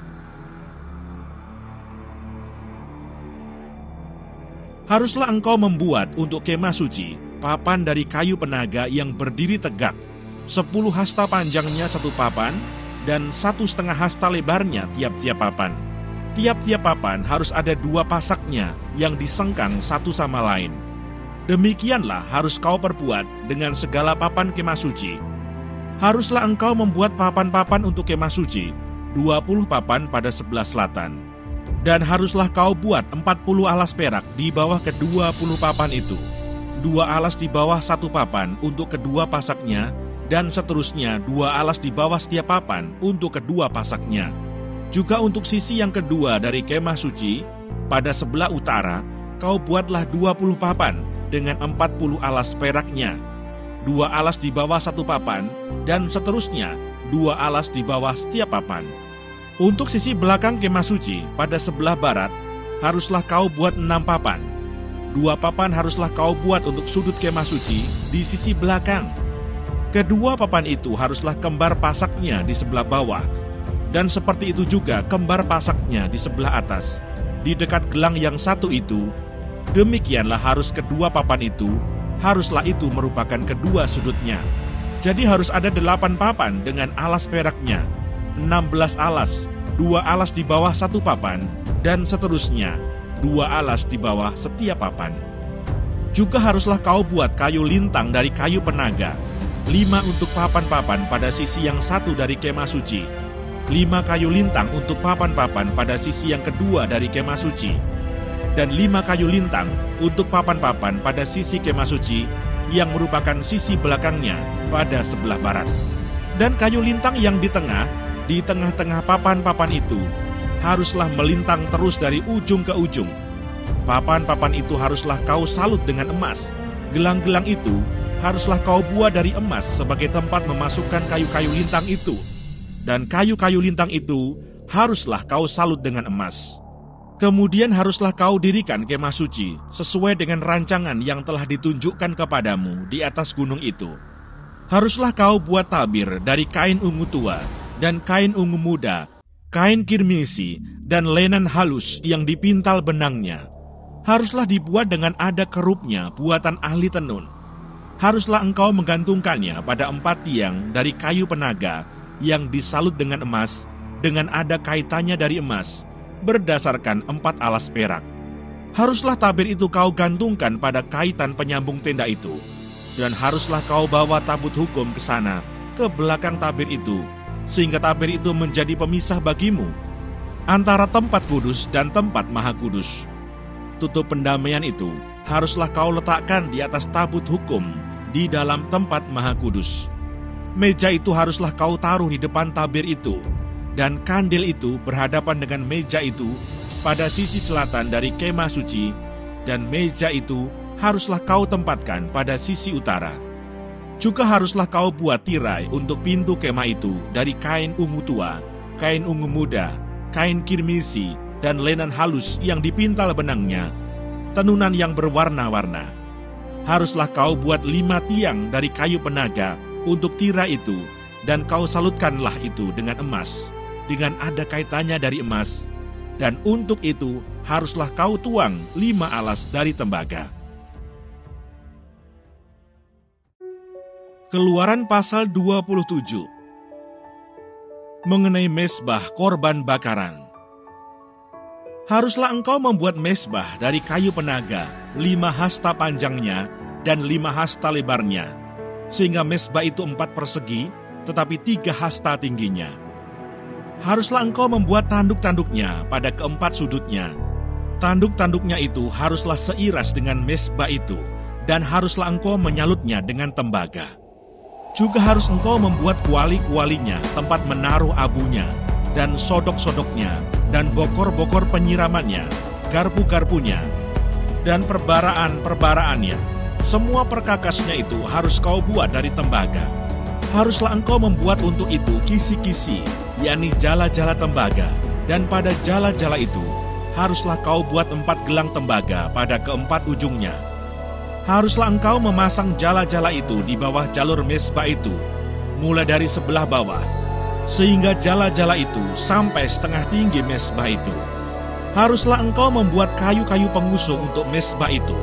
Haruslah engkau membuat untuk kemah suci papan dari kayu penaga yang berdiri tegak, 10 hasta panjangnya 1 papan, dan 1,5 hasta lebarnya tiap-tiap papan. Tiap-tiap papan harus ada 2 pasaknya yang disengkang satu sama lain. Demikianlah harus kau perbuat dengan segala papan kemah suci. Haruslah engkau membuat papan-papan untuk kemah suci, 20 papan pada sebelah selatan. Dan haruslah kau buat 40 alas perak di bawah ke-20 papan itu. 2 alas di bawah 1 papan untuk kedua pasaknya, dan seterusnya 2 alas di bawah setiap papan untuk kedua pasaknya. Juga untuk sisi yang kedua dari kemah suci, pada sebelah utara, kau buatlah 20 papan dengan 40 alas peraknya. 2 alas di bawah 1 papan, dan seterusnya 2 alas di bawah setiap papan. Untuk sisi belakang kemah suci pada sebelah barat, haruslah kau buat 6 papan. 2 papan haruslah kau buat untuk sudut kemah suci di sisi belakang. Kedua papan itu haruslah kembar pasaknya di sebelah bawah, dan seperti itu juga kembar pasaknya di sebelah atas, di dekat gelang yang satu itu. Demikianlah harus kedua papan itu, haruslah itu merupakan kedua sudutnya. Jadi harus ada 8 papan dengan alas peraknya, 16 alas, 2 alas di bawah 1 papan, dan seterusnya 2 alas di bawah setiap papan. Juga haruslah kau buat kayu lintang dari kayu penaga, 5 untuk papan-papan pada sisi yang satu dari kemah suci, 5 kayu lintang untuk papan-papan pada sisi yang kedua dari kemah suci, dan 5 kayu lintang untuk papan-papan pada sisi kemah suci yang merupakan sisi belakangnya pada sebelah barat. Dan kayu lintang yang di tengah-tengah papan-papan itu, haruslah melintang terus dari ujung ke ujung. Papan-papan itu haruslah kau salut dengan emas. Gelang-gelang itu haruslah kau buat dari emas sebagai tempat memasukkan kayu-kayu lintang itu. Dan kayu-kayu lintang itu haruslah kau salut dengan emas. Kemudian haruslah kau dirikan kemah suci sesuai dengan rancangan yang telah ditunjukkan kepadamu di atas gunung itu. Haruslah kau buat tabir dari kain ungu tua dan kain ungu muda, kain kirmisi, dan lenan halus yang dipintal benangnya. Haruslah dibuat dengan ada kerupnya buatan ahli tenun. Haruslah engkau menggantungkannya pada 4 tiang dari kayu penaga yang disalut dengan emas, dengan ada kaitannya dari emas, berdasarkan 4 alas perak. Haruslah tabir itu kau gantungkan pada kaitan penyambung tenda itu, dan haruslah kau bawa tabut hukum ke sana, ke belakang tabir itu, sehingga tabir itu menjadi pemisah bagimu antara tempat kudus dan tempat maha kudus. Tutup pendamaian itu haruslah kau letakkan di atas tabut hukum di dalam tempat maha kudus. Meja itu haruslah kau taruh di depan tabir itu, dan kandil itu berhadapan dengan meja itu pada sisi selatan dari kemah suci, dan meja itu haruslah kau tempatkan pada sisi utara. Juga haruslah kau buat tirai untuk pintu kemah itu dari kain ungu tua, kain ungu muda, kain kirmisi, dan lenan halus yang dipintal benangnya, tenunan yang berwarna-warna. Haruslah kau buat 5 tiang dari kayu penaga untuk tirai itu, dan kau salutkanlah itu dengan emas, dengan ada kaitannya dari emas, dan untuk itu haruslah kau tuang 5 alas dari tembaga. Keluaran pasal 27. Mengenai mezbah korban bakaran. Haruslah engkau membuat mezbah dari kayu penaga, 5 hasta panjangnya dan 5 hasta lebarnya, sehingga mezbah itu 4 persegi, tetapi 3 hasta tingginya. Haruslah engkau membuat tanduk-tanduknya pada keempat sudutnya. Tanduk-tanduknya itu haruslah seiras dengan mezbah itu, dan haruslah engkau menyalutnya dengan tembaga. Juga harus engkau membuat kuali-kualinya, tempat menaruh abunya, dan sodok-sodoknya, dan bokor-bokor penyiramannya, garpu-garpunya, dan perbaraan-perbaraannya. Semua perkakasnya itu harus kau buat dari tembaga. Haruslah engkau membuat untuk itu kisi-kisi, yakni jala-jala tembaga, dan pada jala-jala itu haruslah kau buat 4 gelang tembaga pada keempat ujungnya. Haruslah engkau memasang jala-jala itu di bawah jalur mezbah itu, mulai dari sebelah bawah, sehingga jala-jala itu sampai setengah tinggi mezbah itu. Haruslah engkau membuat kayu-kayu pengusung untuk mezbah itu,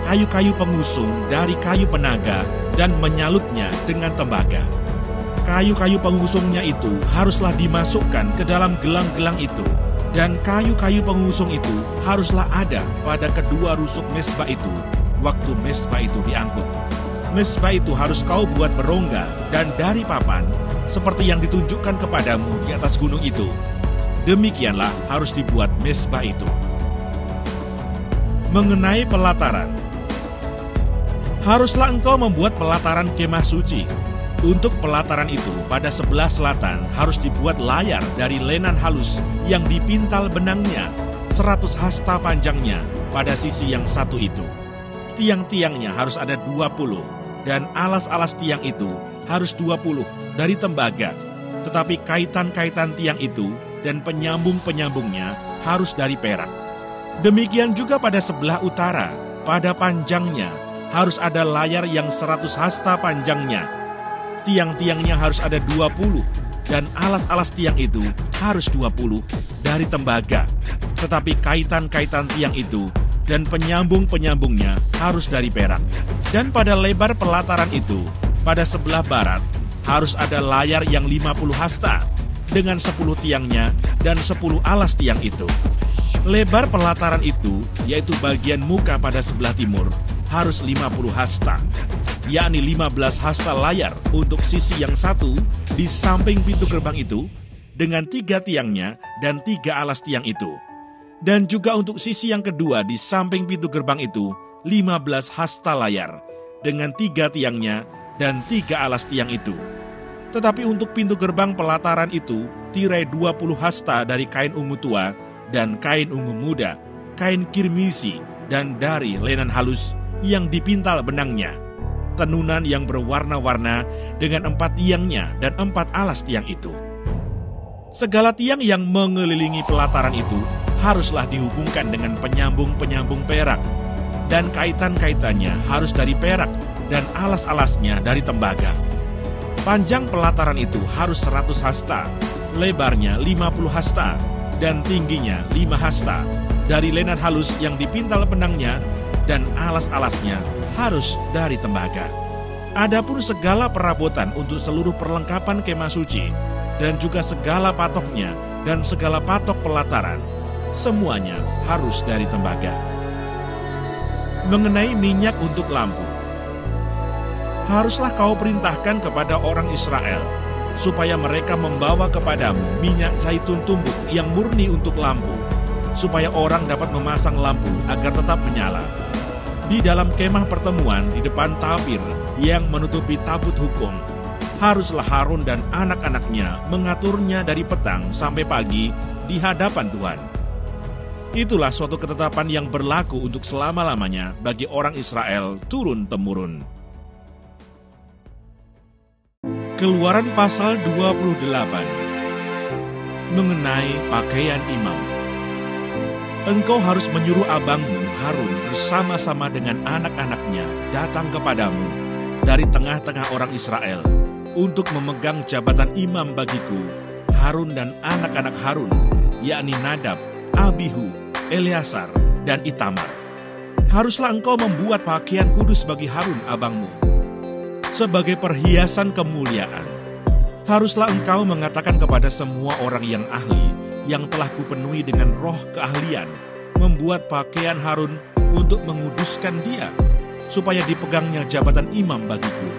kayu-kayu pengusung dari kayu penaga, dan menyalutnya dengan tembaga. Kayu-kayu pengusungnya itu haruslah dimasukkan ke dalam gelang-gelang itu, dan kayu-kayu pengusung itu haruslah ada pada kedua rusuk mezbah itu waktu mezbah itu diangkut. Mezbah itu harus kau buat berongga dan dari papan, seperti yang ditunjukkan kepadamu di atas gunung itu. Demikianlah harus dibuat mezbah itu. Mengenai pelataran, haruslah engkau membuat pelataran kemah suci. Untuk pelataran itu pada sebelah selatan harus dibuat layar dari lenan halus yang dipintal benangnya, 100 hasta panjangnya pada sisi yang satu itu. Tiang-tiangnya harus ada 20, dan alas-alas tiang itu harus 20 dari tembaga. Tetapi kaitan-kaitan tiang itu dan penyambung-penyambungnya harus dari perak. Demikian juga pada sebelah utara, pada panjangnya harus ada layar yang 100 hasta panjangnya. Tiang-tiangnya harus ada 20, dan alas-alas tiang itu harus 20 dari tembaga. Tetapi kaitan-kaitan tiang itu dan penyambung-penyambungnya harus dari perak. Dan pada lebar pelataran itu, pada sebelah barat, harus ada layar yang 50 hasta, dengan 10 tiangnya dan 10 alas tiang itu. Lebar pelataran itu, yaitu bagian muka pada sebelah timur, harus 50 hasta, yakni 15 hasta layar untuk sisi yang satu di samping pintu gerbang itu, dengan 3 tiangnya dan 3 alas tiang itu. Dan juga untuk sisi yang kedua di samping pintu gerbang itu, 15 hasta layar, dengan 3 tiangnya dan 3 alas tiang itu. Tetapi untuk pintu gerbang pelataran itu, tirai 20 hasta dari kain ungu tua dan kain ungu muda, kain kirmisi, dan dari lenan halus yang dipintal benangnya, tenunan yang berwarna-warna dengan 4 tiangnya dan 4 alas tiang itu. Segala tiang yang mengelilingi pelataran itu haruslah dihubungkan dengan penyambung-penyambung perak, dan kaitan-kaitannya harus dari perak dan alas-alasnya dari tembaga. Panjang pelataran itu harus 100 hasta, lebarnya 50 hasta, dan tingginya 5 hasta, dari lenan halus yang dipintal benangnya, dan alas-alasnya harus dari tembaga. Adapun segala perabotan untuk seluruh perlengkapan kemah suci, dan juga segala patoknya, dan segala patok pelataran, semuanya harus dari tembaga. Mengenai minyak untuk lampu, haruslah kau perintahkan kepada orang Israel, supaya mereka membawa kepadamu minyak zaitun tumbuk yang murni untuk lampu, supaya orang dapat memasang lampu agar tetap menyala. Di dalam kemah pertemuan di depan tabir yang menutupi tabut hukum, haruslah Harun dan anak-anaknya mengaturnya dari petang sampai pagi di hadapan Tuhan. Itulah suatu ketetapan yang berlaku untuk selama-lamanya bagi orang Israel turun-temurun. Keluaran pasal 28 mengenai pakaian imam. Engkau harus menyuruh abangmu Harun bersama-sama dengan anak-anaknya datang kepadamu dari tengah-tengah orang Israel untuk memegang jabatan imam bagiku, Harun dan anak-anak Harun, yakni Nadab, Abihu, Eleazar, dan Itamar. Haruslah engkau membuat pakaian kudus bagi Harun abangmu sebagai perhiasan kemuliaan. Haruslah engkau mengatakan kepada semua orang yang ahli, yang telah kupenuhi dengan roh keahlian, membuat pakaian Harun untuk menguduskan dia, supaya dipegangnya jabatan imam bagiku.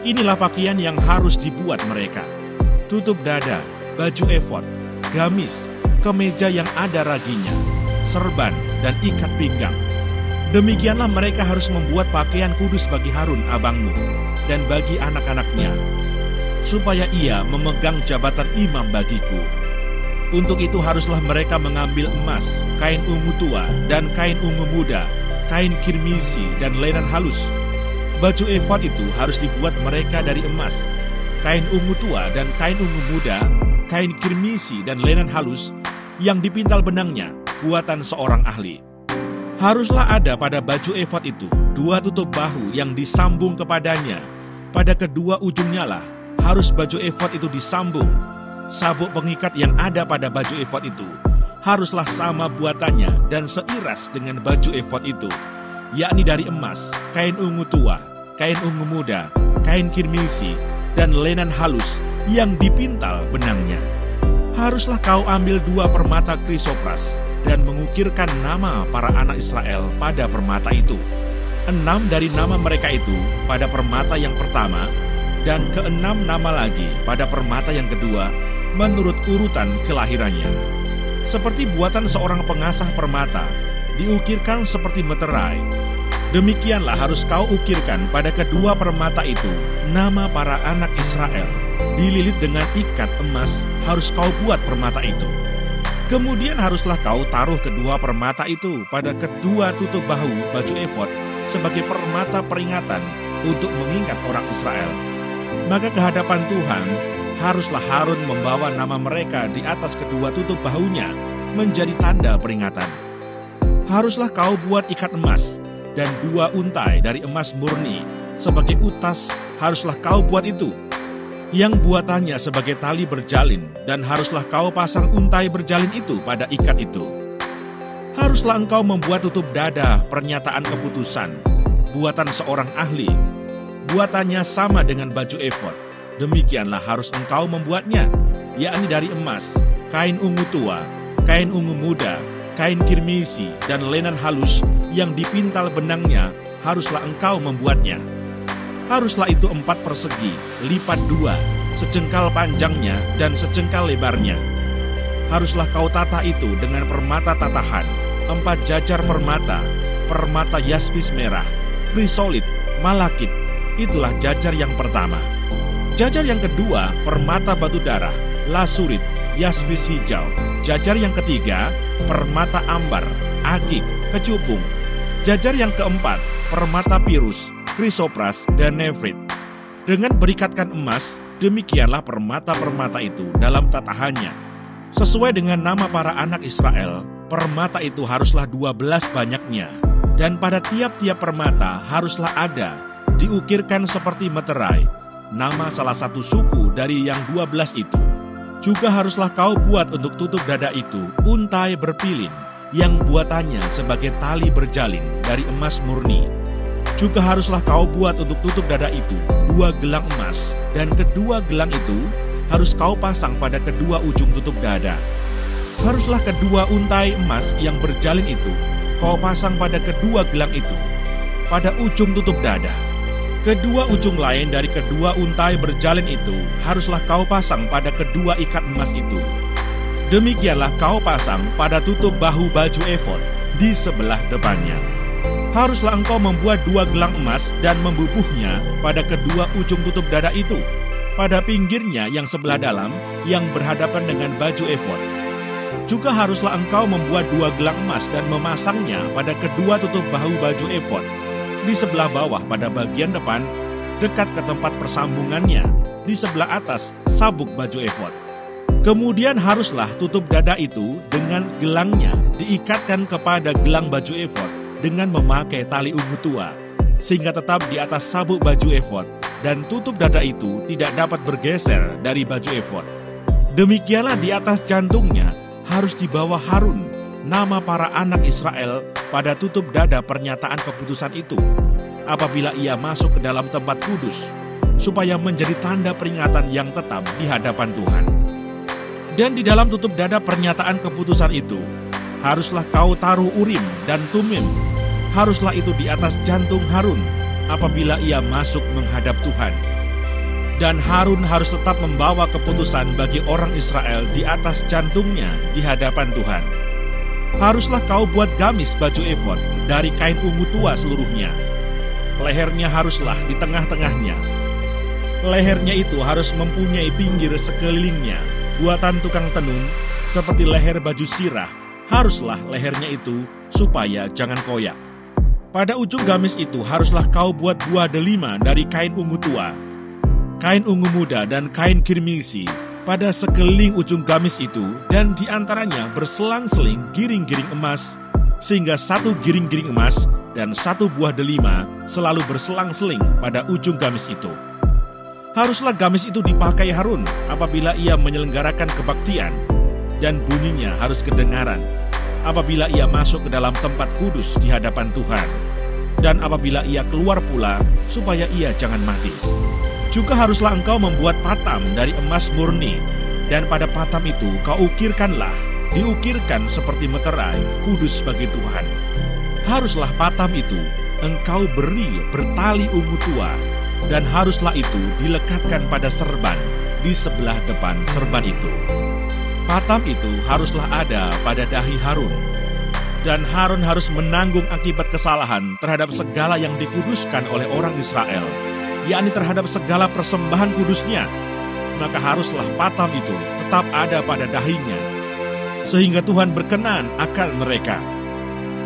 Inilah pakaian yang harus dibuat mereka: tutup dada, baju efod, gamis, kemeja yang ada raginya, serban, dan ikat pinggang. Demikianlah mereka harus membuat pakaian kudus bagi Harun abangmu dan bagi anak-anaknya, supaya ia memegang jabatan imam bagiku. Untuk itu haruslah mereka mengambil emas, kain ungu tua, dan kain ungu muda, kain kirmisi, dan lenan halus. Baju efod itu harus dibuat mereka dari emas, kain ungu tua, dan kain ungu muda, kain kirmisi, dan lenan halus yang dipintal benangnya, buatan seorang ahli. Haruslah ada pada baju efod itu 2 tutup bahu yang disambung kepadanya. Pada kedua ujungnya lah harus baju efod itu disambung. Sabuk pengikat yang ada pada baju efod itu haruslah sama buatannya dan seiras dengan baju efod itu, yakni dari emas, kain ungu tua, kain ungu muda, kain kirmisi, dan lenan halus yang dipintal benangnya. Haruslah kau ambil 2 permata krisopras dan mengukirkan nama para anak Israel pada permata itu. 6 dari nama mereka itu pada permata yang pertama, dan ke-6 nama lagi pada permata yang kedua, menurut urutan kelahirannya. Seperti buatan seorang pengasah permata, diukirkan seperti meterai. Demikianlah harus kau ukirkan pada kedua permata itu nama para anak Israel. Dililit dengan ikat emas harus kau buat permata itu. Kemudian haruslah kau taruh kedua permata itu pada kedua tutup bahu baju efod sebagai permata peringatan untuk mengingat orang Israel. Maka kehadapan Tuhan, haruslah Harun membawa nama mereka di atas kedua tutup bahunya menjadi tanda peringatan. Haruslah kau buat ikat emas dan 2 untai dari emas murni sebagai utas, haruslah kau buat itu, yang buatannya sebagai tali berjalin, dan haruslah kau pasang untai berjalin itu pada ikat itu. Haruslah engkau membuat tutup dada pernyataan keputusan, buatan seorang ahli, buatannya sama dengan baju efod. Demikianlah harus engkau membuatnya, yakni dari emas, kain ungu tua, kain ungu muda, kain kirmisi, dan lenan halus yang dipintal benangnya haruslah engkau membuatnya. Haruslah itu 4 persegi, lipat 2, sejengkal panjangnya dan sejengkal lebarnya. Haruslah kau tata itu dengan permata tatahan, 4 jajar permata yaspis merah, krisolit, malakit. Itulah jajar yang pertama. Jajar yang kedua, permata batu darah, lasurit, yaspis hijau. Jajar yang ketiga, permata ambar, agik, kecubung. Jajar yang keempat, permata pirus, krisopras, dan nefrit. Dengan berikatkan emas, demikianlah permata-permata itu dalam tatahannya. Sesuai dengan nama para anak Israel, permata itu haruslah 12 banyaknya. Dan pada tiap-tiap permata haruslah ada, diukirkan seperti meterai, nama salah satu suku dari yang 12 itu. Juga haruslah kau buat untuk tutup dada itu untai berpilin, yang buatannya sebagai tali berjalin dari emas murni. Juga haruslah kau buat untuk tutup dada itu 2 gelang emas, dan kedua gelang itu harus kau pasang pada kedua ujung tutup dada. Haruslah kedua untai emas yang berjalin itu kau pasang pada kedua gelang itu, pada ujung tutup dada. Kedua ujung lain dari kedua untai berjalin itu haruslah kau pasang pada kedua ikat emas itu. Demikianlah kau pasang pada tutup bahu baju efod di sebelah depannya. Haruslah engkau membuat 2 gelang emas dan membubuhnya pada kedua ujung tutup dada itu, pada pinggirnya yang sebelah dalam yang berhadapan dengan baju efod. Juga haruslah engkau membuat 2 gelang emas dan memasangnya pada kedua tutup bahu baju efod di sebelah bawah pada bagian depan, dekat ke tempat persambungannya, di sebelah atas sabuk baju efod. Kemudian haruslah tutup dada itu dengan gelangnya diikatkan kepada gelang baju efod dengan memakai tali ungu tua, sehingga tetap di atas sabuk baju efod, dan tutup dada itu tidak dapat bergeser dari baju efod. Demikianlah di atas jantungnya harus dibawa Harun nama para anak Israel pada tutup dada pernyataan keputusan itu, apabila ia masuk ke dalam tempat kudus, supaya menjadi tanda peringatan yang tetap di hadapan Tuhan. Dan di dalam tutup dada pernyataan keputusan itu, haruslah kau taruh Urim dan Tumim. Haruslah itu di atas jantung Harun, apabila ia masuk menghadap Tuhan. Dan Harun harus tetap membawa keputusan bagi orang Israel di atas jantungnya di hadapan Tuhan. Haruslah kau buat gamis baju efod dari kain ungu tua seluruhnya. Lehernya haruslah di tengah-tengahnya. Lehernya itu harus mempunyai pinggir sekelilingnya, buatan tukang tenun, seperti leher baju sirah. Haruslah lehernya itu, supaya jangan koyak. Pada ujung gamis itu haruslah kau buat 2 delima dari kain ungu tua, kain ungu muda, dan kain kirmisi pada sekeliling ujung gamis itu, dan di antaranya berselang-seling giring-giring emas, sehingga 1 giring-giring emas dan 1 buah delima selalu berselang-seling pada ujung gamis itu. Haruslah gamis itu dipakai Harun apabila ia menyelenggarakan kebaktian, dan bunyinya harus kedengaran apabila ia masuk ke dalam tempat kudus di hadapan Tuhan, dan apabila ia keluar pula, supaya ia jangan mati. Juga haruslah engkau membuat patam dari emas murni, dan pada patam itu kau ukirkanlah, diukirkan seperti meterai, kudus bagi Tuhan. Haruslah patam itu engkau beri bertali ungu tua, dan haruslah itu dilekatkan pada serban di sebelah depan serban itu. Patam itu haruslah ada pada dahi Harun, dan Harun harus menanggung akibat kesalahan terhadap segala yang dikuduskan oleh orang Israel, yakni terhadap segala persembahan kudusnya. Maka haruslah patam itu tetap ada pada dahinya, sehingga Tuhan berkenan akan mereka.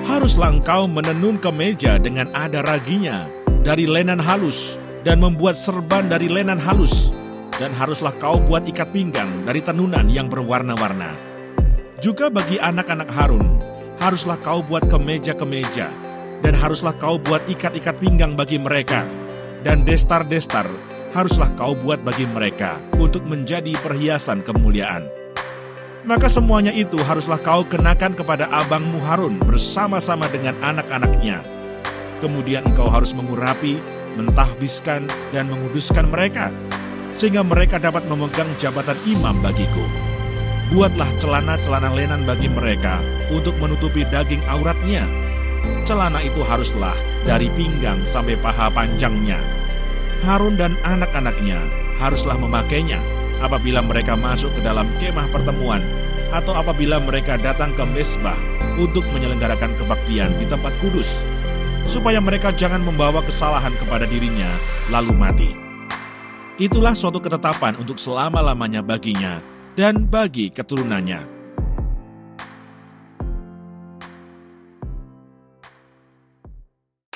Haruslah engkau menenun kemeja dengan ada raginya dari lenan halus, dan membuat serban dari lenan halus, dan haruslah kau buat ikat pinggang dari tenunan yang berwarna-warna. Juga bagi anak-anak Harun, haruslah kau buat kemeja-kemeja, dan haruslah kau buat ikat-ikat pinggang bagi mereka, dan destar-destar haruslah kau buat bagi mereka untuk menjadi perhiasan kemuliaan. Maka semuanya itu haruslah kau kenakan kepada abangmu Harun bersama-sama dengan anak-anaknya. Kemudian engkau harus mengurapi, mentahbiskan, dan menguduskan mereka, sehingga mereka dapat memegang jabatan imam bagiku. Buatlah celana-celana lenan bagi mereka, untuk menutupi daging auratnya. Celana itu haruslah dari pinggang sampai paha panjangnya. Harun dan anak-anaknya haruslah memakainya apabila mereka masuk ke dalam kemah pertemuan atau apabila mereka datang ke mezbah untuk menyelenggarakan kebaktian di tempat kudus, supaya mereka jangan membawa kesalahan kepada dirinya lalu mati. Itulah suatu ketetapan untuk selama-lamanya baginya dan bagi keturunannya.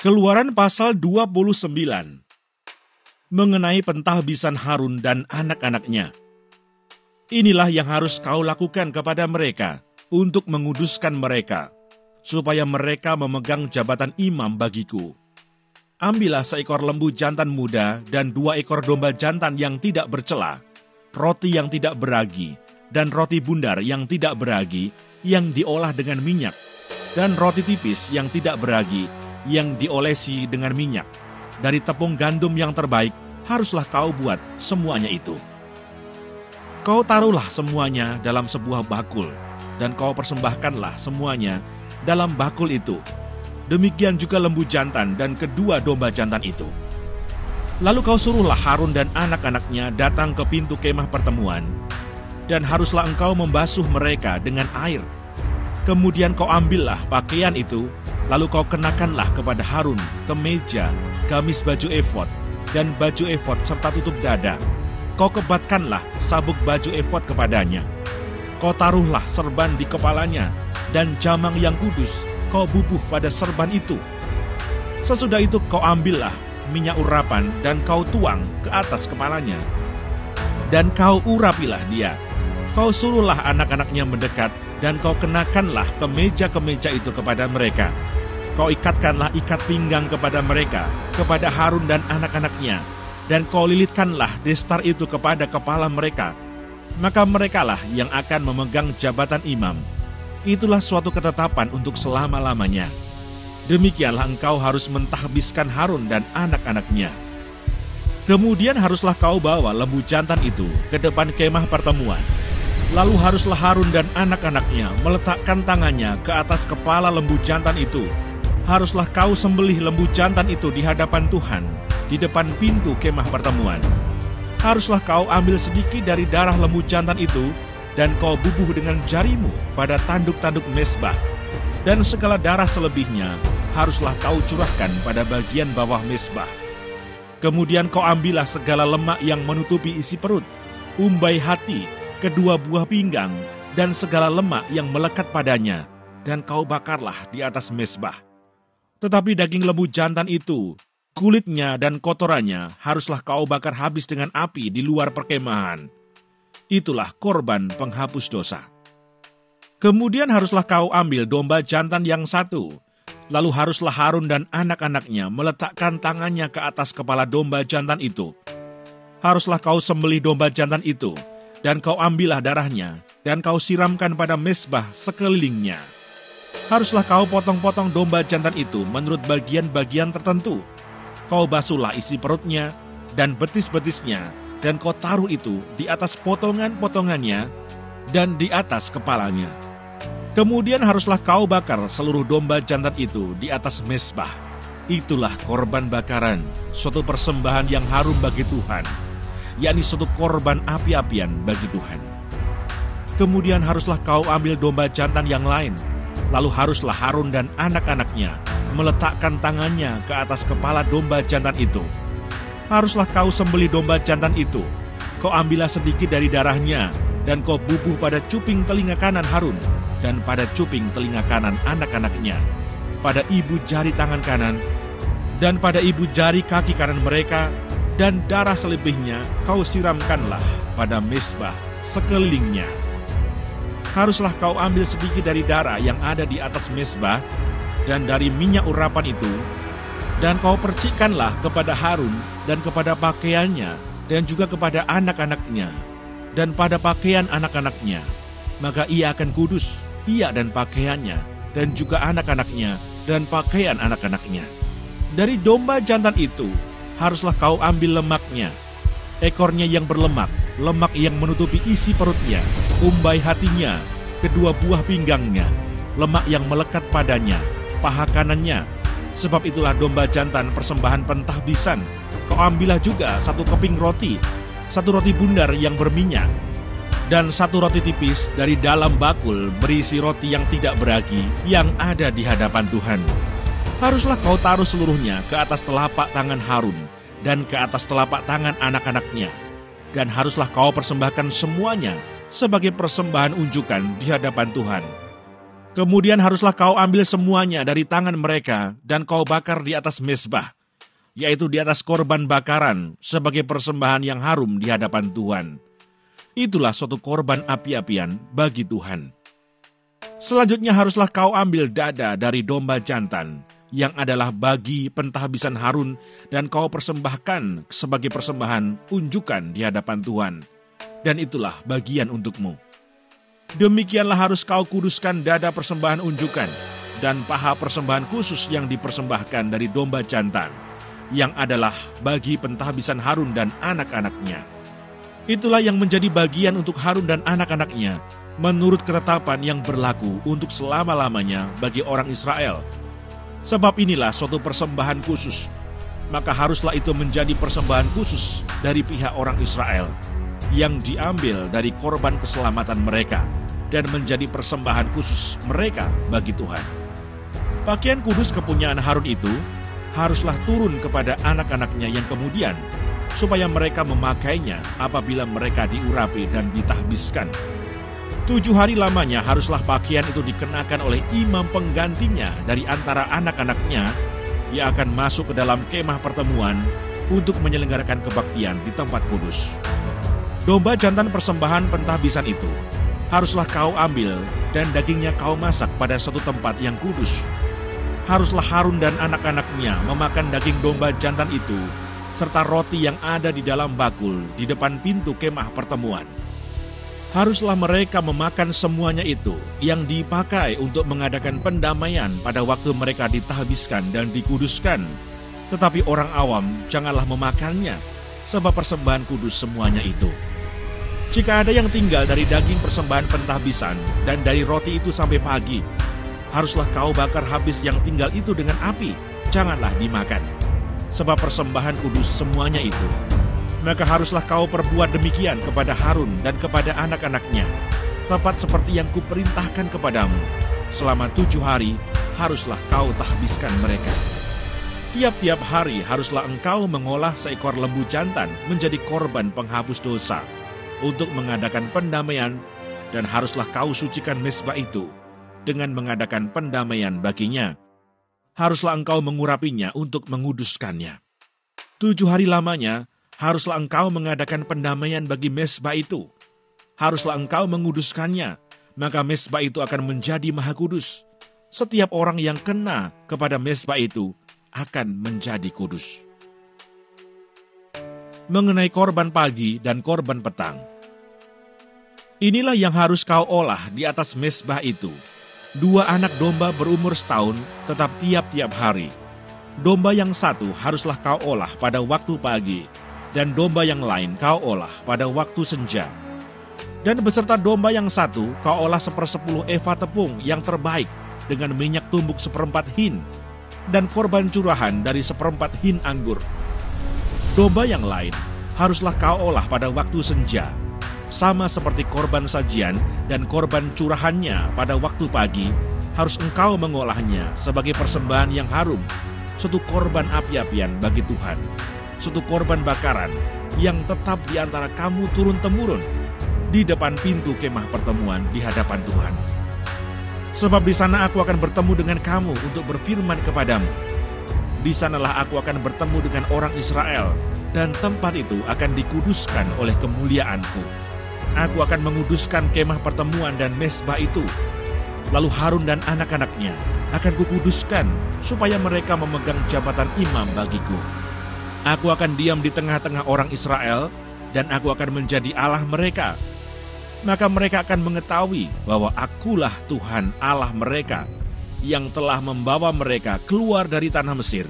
Keluaran pasal 29 mengenai pentahbisan Harun dan anak-anaknya. Inilah yang harus kau lakukan kepada mereka untuk menguduskan mereka, supaya mereka memegang jabatan imam bagiku. Ambillah seekor lembu jantan muda dan 2 ekor domba jantan yang tidak bercela, roti yang tidak beragi, dan roti bundar yang tidak beragi, yang diolah dengan minyak, dan roti tipis yang tidak beragi, yang diolesi dengan minyak. Dari tepung gandum yang terbaik, haruslah kau buat semuanya itu. Kau taruhlah semuanya dalam sebuah bakul, dan kau persembahkanlah semuanya dalam bakul itu. Demikian juga lembu jantan dan kedua domba jantan itu. Lalu kau suruhlah Harun dan anak-anaknya datang ke pintu kemah pertemuan, dan haruslah engkau membasuh mereka dengan air. Kemudian kau ambillah pakaian itu, lalu kau kenakanlah kepada Harun kemeja, gamis baju efod, dan baju efod serta tutup dada. Kau kebatkanlah sabuk baju efod kepadanya. Kau taruhlah serban di kepalanya, dan jamang yang kudus kau bubuh pada serban itu. Sesudah itu kau ambillah minyak urapan dan kau tuang ke atas kepalanya. Dan kau urapilah dia. Kau suruhlah anak-anaknya mendekat, dan kau kenakanlah kemeja-kemeja itu kepada mereka. Kau ikatkanlah ikat pinggang kepada mereka, kepada Harun dan anak-anaknya, dan kau lilitkanlah destar itu kepada kepala mereka. Maka merekalah yang akan memegang jabatan imam. Itulah suatu ketetapan untuk selama-lamanya. Demikianlah engkau harus mentahbiskan Harun dan anak-anaknya. Kemudian haruslah kau bawa lembu jantan itu ke depan kemah pertemuan. Lalu haruslah Harun dan anak-anaknya meletakkan tangannya ke atas kepala lembu jantan itu. Haruslah kau sembelih lembu jantan itu di hadapan Tuhan, di depan pintu kemah pertemuan. Haruslah kau ambil sedikit dari darah lembu jantan itu, dan kau bubuh dengan jarimu pada tanduk-tanduk mezbah. Dan segala darah selebihnya haruslah kau curahkan pada bagian bawah mezbah. Kemudian kau ambillah segala lemak yang menutupi isi perut, umbai hati, kedua buah pinggang, dan segala lemak yang melekat padanya, dan kau bakarlah di atas mezbah. Tetapi daging lembu jantan itu, kulitnya dan kotorannya haruslah kau bakar habis dengan api di luar perkemahan. Itulah korban penghapus dosa. Kemudian haruslah kau ambil domba jantan yang 1. Lalu haruslah Harun dan anak-anaknya meletakkan tangannya ke atas kepala domba jantan itu. Haruslah kau sembelih domba jantan itu, dan kau ambillah darahnya, dan kau siramkan pada mezbah sekelilingnya. Haruslah kau potong-potong domba jantan itu menurut bagian-bagian tertentu. Kau basuhlah isi perutnya dan betis-betisnya, dan kau taruh itu di atas potongan-potongannya dan di atas kepalanya. Kemudian haruslah kau bakar seluruh domba jantan itu di atas mezbah. Itulah korban bakaran, suatu persembahan yang harum bagi Tuhan, yakni suatu korban api-apian bagi Tuhan. Kemudian haruslah kau ambil domba jantan yang lain, lalu haruslah Harun dan anak-anaknya meletakkan tangannya ke atas kepala domba jantan itu. Haruslah kau sembelih domba jantan itu. Kau ambillah sedikit dari darahnya, dan kau bubuh pada cuping telinga kanan Harun, dan pada cuping telinga kanan anak-anaknya, pada ibu jari tangan kanan, dan pada ibu jari kaki kanan mereka, dan darah selebihnya kau siramkanlah pada mezbah sekelilingnya. Haruslah kau ambil sedikit dari darah yang ada di atas mezbah, dan dari minyak urapan itu, dan kau percikkanlah kepada Harun dan kepada pakaiannya, dan juga kepada anak-anaknya, dan pada pakaian anak-anaknya. Maka ia akan kudus, ia dan pakaiannya, dan juga anak-anaknya, dan pakaian anak-anaknya. Dari domba jantan itu, haruslah kau ambil lemaknya, ekornya yang berlemak, lemak yang menutupi isi perutnya, umbai hatinya, kedua buah pinggangnya, lemak yang melekat padanya, paha kanannya. Sebab itulah domba jantan persembahan pentahbisan. Kau ambillah juga 1 keping roti, 1 roti bundar yang berminyak, dan 1 roti tipis dari dalam bakul berisi roti yang tidak beragi yang ada di hadapan Tuhan. Haruslah kau taruh seluruhnya ke atas telapak tangan Harun dan ke atas telapak tangan anak-anaknya. Dan haruslah kau persembahkan semuanya sebagai persembahan unjukan di hadapan Tuhan. Kemudian haruslah kau ambil semuanya dari tangan mereka dan kau bakar di atas mezbah, yaitu di atas korban bakaran sebagai persembahan yang harum di hadapan Tuhan. Itulah suatu korban api-apian bagi Tuhan. Selanjutnya haruslah kau ambil dada dari domba jantan, yang adalah bagi pentahbisan Harun, dan kau persembahkan sebagai persembahan unjukan di hadapan Tuhan. Dan itulah bagian untukmu. Demikianlah harus kau kuduskan dada persembahan unjukan dan paha persembahan khusus yang dipersembahkan dari domba jantan, yang adalah bagi pentahbisan Harun dan anak-anaknya. Itulah yang menjadi bagian untuk Harun dan anak-anaknya, menurut ketetapan yang berlaku untuk selama-lamanya bagi orang Israel. Sebab inilah suatu persembahan khusus, maka haruslah itu menjadi persembahan khusus dari pihak orang Israel, yang diambil dari korban keselamatan mereka, dan menjadi persembahan khusus mereka bagi Tuhan. Pakaian kudus kepunyaan Harun itu haruslah turun kepada anak-anaknya yang kemudian, supaya mereka memakainya apabila mereka diurapi dan ditahbiskan. 7 hari lamanya haruslah pakaian itu dikenakan oleh imam penggantinya dari antara anak-anaknya, yang akan masuk ke dalam kemah pertemuan untuk menyelenggarakan kebaktian di tempat kudus. Domba jantan persembahan pentahbisan itu haruslah kau ambil dan dagingnya kau masak pada suatu tempat yang kudus. Haruslah Harun dan anak-anaknya memakan daging domba jantan itu, serta roti yang ada di dalam bakul di depan pintu kemah pertemuan. Haruslah mereka memakan semuanya itu yang dipakai untuk mengadakan pendamaian pada waktu mereka ditahbiskan dan dikuduskan. Tetapi orang awam janganlah memakannya, sebab persembahan kudus semuanya itu. Jika ada yang tinggal dari daging persembahan pentahbisan dan dari roti itu sampai pagi, haruslah kau bakar habis yang tinggal itu dengan api, janganlah dimakan. Sebab persembahan kudus semuanya itu. Maka haruslah kau perbuat demikian kepada Harun dan kepada anak-anaknya, tepat seperti yang kuperintahkan kepadamu. Selama 7 hari haruslah kau tahbiskan mereka. Tiap-tiap hari haruslah engkau mengolah seekor lembu jantan menjadi korban penghapus dosa, untuk mengadakan pendamaian, dan haruslah kau sucikan mezbah itu dengan mengadakan pendamaian baginya. Haruslah engkau mengurapinya untuk menguduskannya. 7 hari lamanya haruslah engkau mengadakan pendamaian bagi mezbah itu. Haruslah engkau menguduskannya, maka mezbah itu akan menjadi maha kudus. Setiap orang yang kena kepada mezbah itu akan menjadi kudus. Mengenai korban pagi dan korban petang, inilah yang harus kau olah di atas mezbah itu. 2 anak domba berumur setahun tetap tiap-tiap hari. Domba yang satu haruslah kau olah pada waktu pagi, dan domba yang lain kau olah pada waktu senja. Dan beserta domba yang satu kau olah 1/10 eva tepung yang terbaik dengan minyak tumbuk 1/4 hin, dan korban curahan dari 1/4 hin anggur. Domba yang lain haruslah kau olah pada waktu senja, sama seperti korban sajian dan korban curahannya pada waktu pagi, harus engkau mengolahnya sebagai persembahan yang harum, suatu korban api-apian bagi Tuhan, suatu korban bakaran yang tetap di antara kamu turun-temurun di depan pintu kemah pertemuan di hadapan Tuhan. Sebab di sana aku akan bertemu dengan kamu untuk berfirman kepadamu. Di sanalah aku akan bertemu dengan orang Israel, dan tempat itu akan dikuduskan oleh kemuliaanku. Aku akan menguduskan kemah pertemuan dan mezbah itu. Lalu Harun dan anak-anaknya akan kukuduskan, supaya mereka memegang jabatan imam bagiku. Aku akan diam di tengah-tengah orang Israel, dan aku akan menjadi Allah mereka. Maka mereka akan mengetahui bahwa akulah Tuhan Allah mereka, yang telah membawa mereka keluar dari tanah Mesir,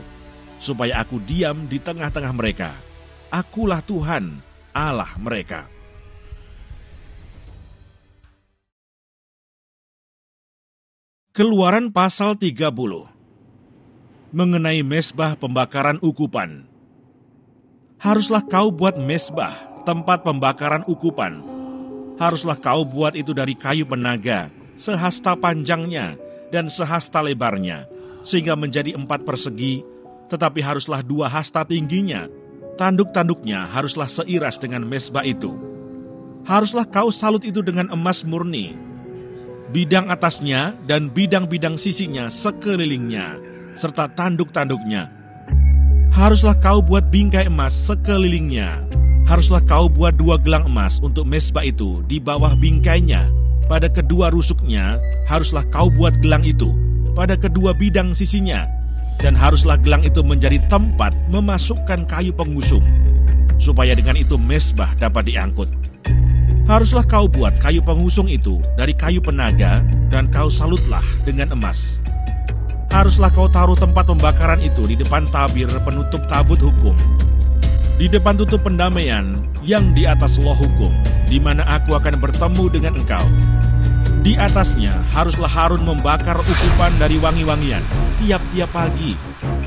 supaya aku diam di tengah-tengah mereka. Akulah Tuhan Allah mereka. Keluaran pasal 30 mengenai mezbah pembakaran ukupan. Haruslah kau buat mezbah, tempat pembakaran ukupan. Haruslah kau buat itu dari kayu penaga, sehasta panjangnya dan sehasta lebarnya, sehingga menjadi 4 persegi, tetapi haruslah 2 hasta tingginya. Tanduk-tanduknya haruslah seiras dengan mezbah itu. Haruslah kau salut itu dengan emas murni, bidang atasnya dan bidang-bidang sisinya sekelilingnya, serta tanduk-tanduknya. Haruslah kau buat bingkai emas sekelilingnya. Haruslah kau buat 2 gelang emas untuk mezbah itu di bawah bingkainya. Pada kedua rusuknya haruslah kau buat gelang itu, pada kedua bidang sisinya. Dan haruslah gelang itu menjadi tempat memasukkan kayu pengusung, supaya dengan itu mezbah dapat diangkut. Haruslah kau buat kayu pengusung itu dari kayu penaga, dan kau salutlah dengan emas. Haruslah kau taruh tempat pembakaran itu di depan tabir penutup tabut hukum, di depan tutup pendamaian yang di atas loh hukum, di mana aku akan bertemu dengan engkau. Di atasnya haruslah Harun membakar ukupan dari wangi-wangian tiap-tiap pagi.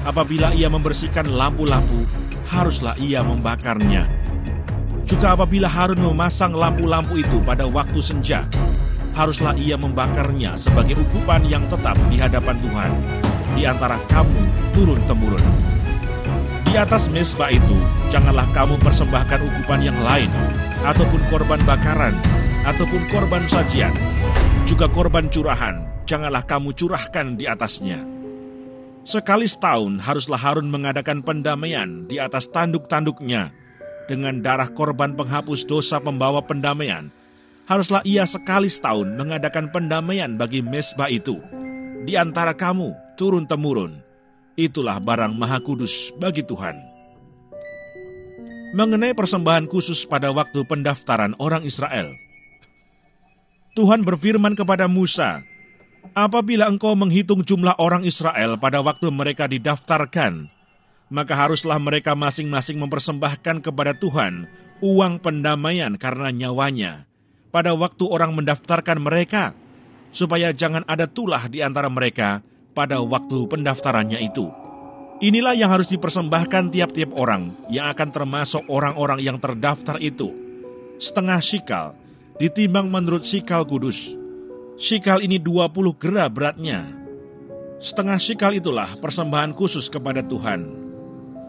Apabila ia membersihkan lampu-lampu, haruslah ia membakarnya. Juga apabila Harun memasang lampu-lampu itu pada waktu senja, haruslah ia membakarnya sebagai ukupan yang tetap di hadapan Tuhan, di antara kamu turun-temurun. Di atas mezbah itu, janganlah kamu persembahkan ukupan yang lain, ataupun korban bakaran, ataupun korban sajian. Juga korban curahan, janganlah kamu curahkan di atasnya. Sekali setahun haruslah Harun mengadakan pendamaian di atas tanduk-tanduknya, dengan darah korban penghapus dosa pembawa pendamaian. Haruslah ia sekali setahun mengadakan pendamaian bagi mezbah itu di antara kamu turun-temurun. Itulah barang maha kudus bagi Tuhan. Mengenai persembahan khusus pada waktu pendaftaran orang Israel, Tuhan berfirman kepada Musa, apabila engkau menghitung jumlah orang Israel pada waktu mereka didaftarkan, maka haruslah mereka masing-masing mempersembahkan kepada Tuhan uang pendamaian karena nyawanya pada waktu orang mendaftarkan mereka, supaya jangan ada tulah di antara mereka pada waktu pendaftarannya itu. Inilah yang harus dipersembahkan tiap-tiap orang yang akan termasuk orang-orang yang terdaftar itu. 1/2 shikal, ditimbang menurut shikal kudus. Shikal ini 20 gera beratnya. 1/2 shikal itulah persembahan khusus kepada Tuhan.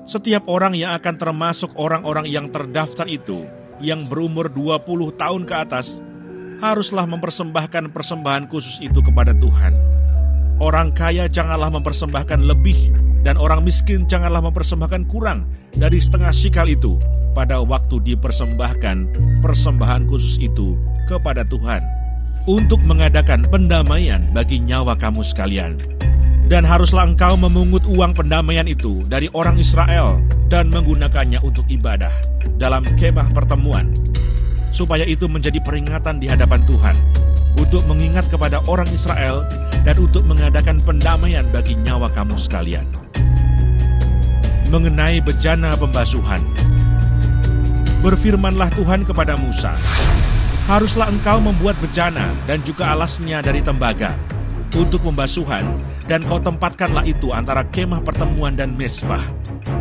Setiap orang yang akan termasuk orang-orang yang terdaftar itu, yang berumur 20 tahun ke atas, haruslah mempersembahkan persembahan khusus itu kepada Tuhan. Orang kaya janganlah mempersembahkan lebih, dan orang miskin janganlah mempersembahkan kurang dari 1/2 shikal itu pada waktu dipersembahkan persembahan khusus itu kepada Tuhan, untuk mengadakan pendamaian bagi nyawa kamu sekalian. Dan haruslah engkau memungut uang pendamaian itu dari orang Israel dan menggunakannya untuk ibadah dalam kemah pertemuan, supaya itu menjadi peringatan di hadapan Tuhan, untuk mengingat kepada orang Israel dan untuk mengadakan pendamaian bagi nyawa kamu sekalian. Mengenai bejana pembasuhan, berfirmanlah Tuhan kepada Musa, haruslah engkau membuat bejana dan juga alasnya dari tembaga untuk pembasuhan, dan kau tempatkanlah itu antara kemah pertemuan dan mezbah,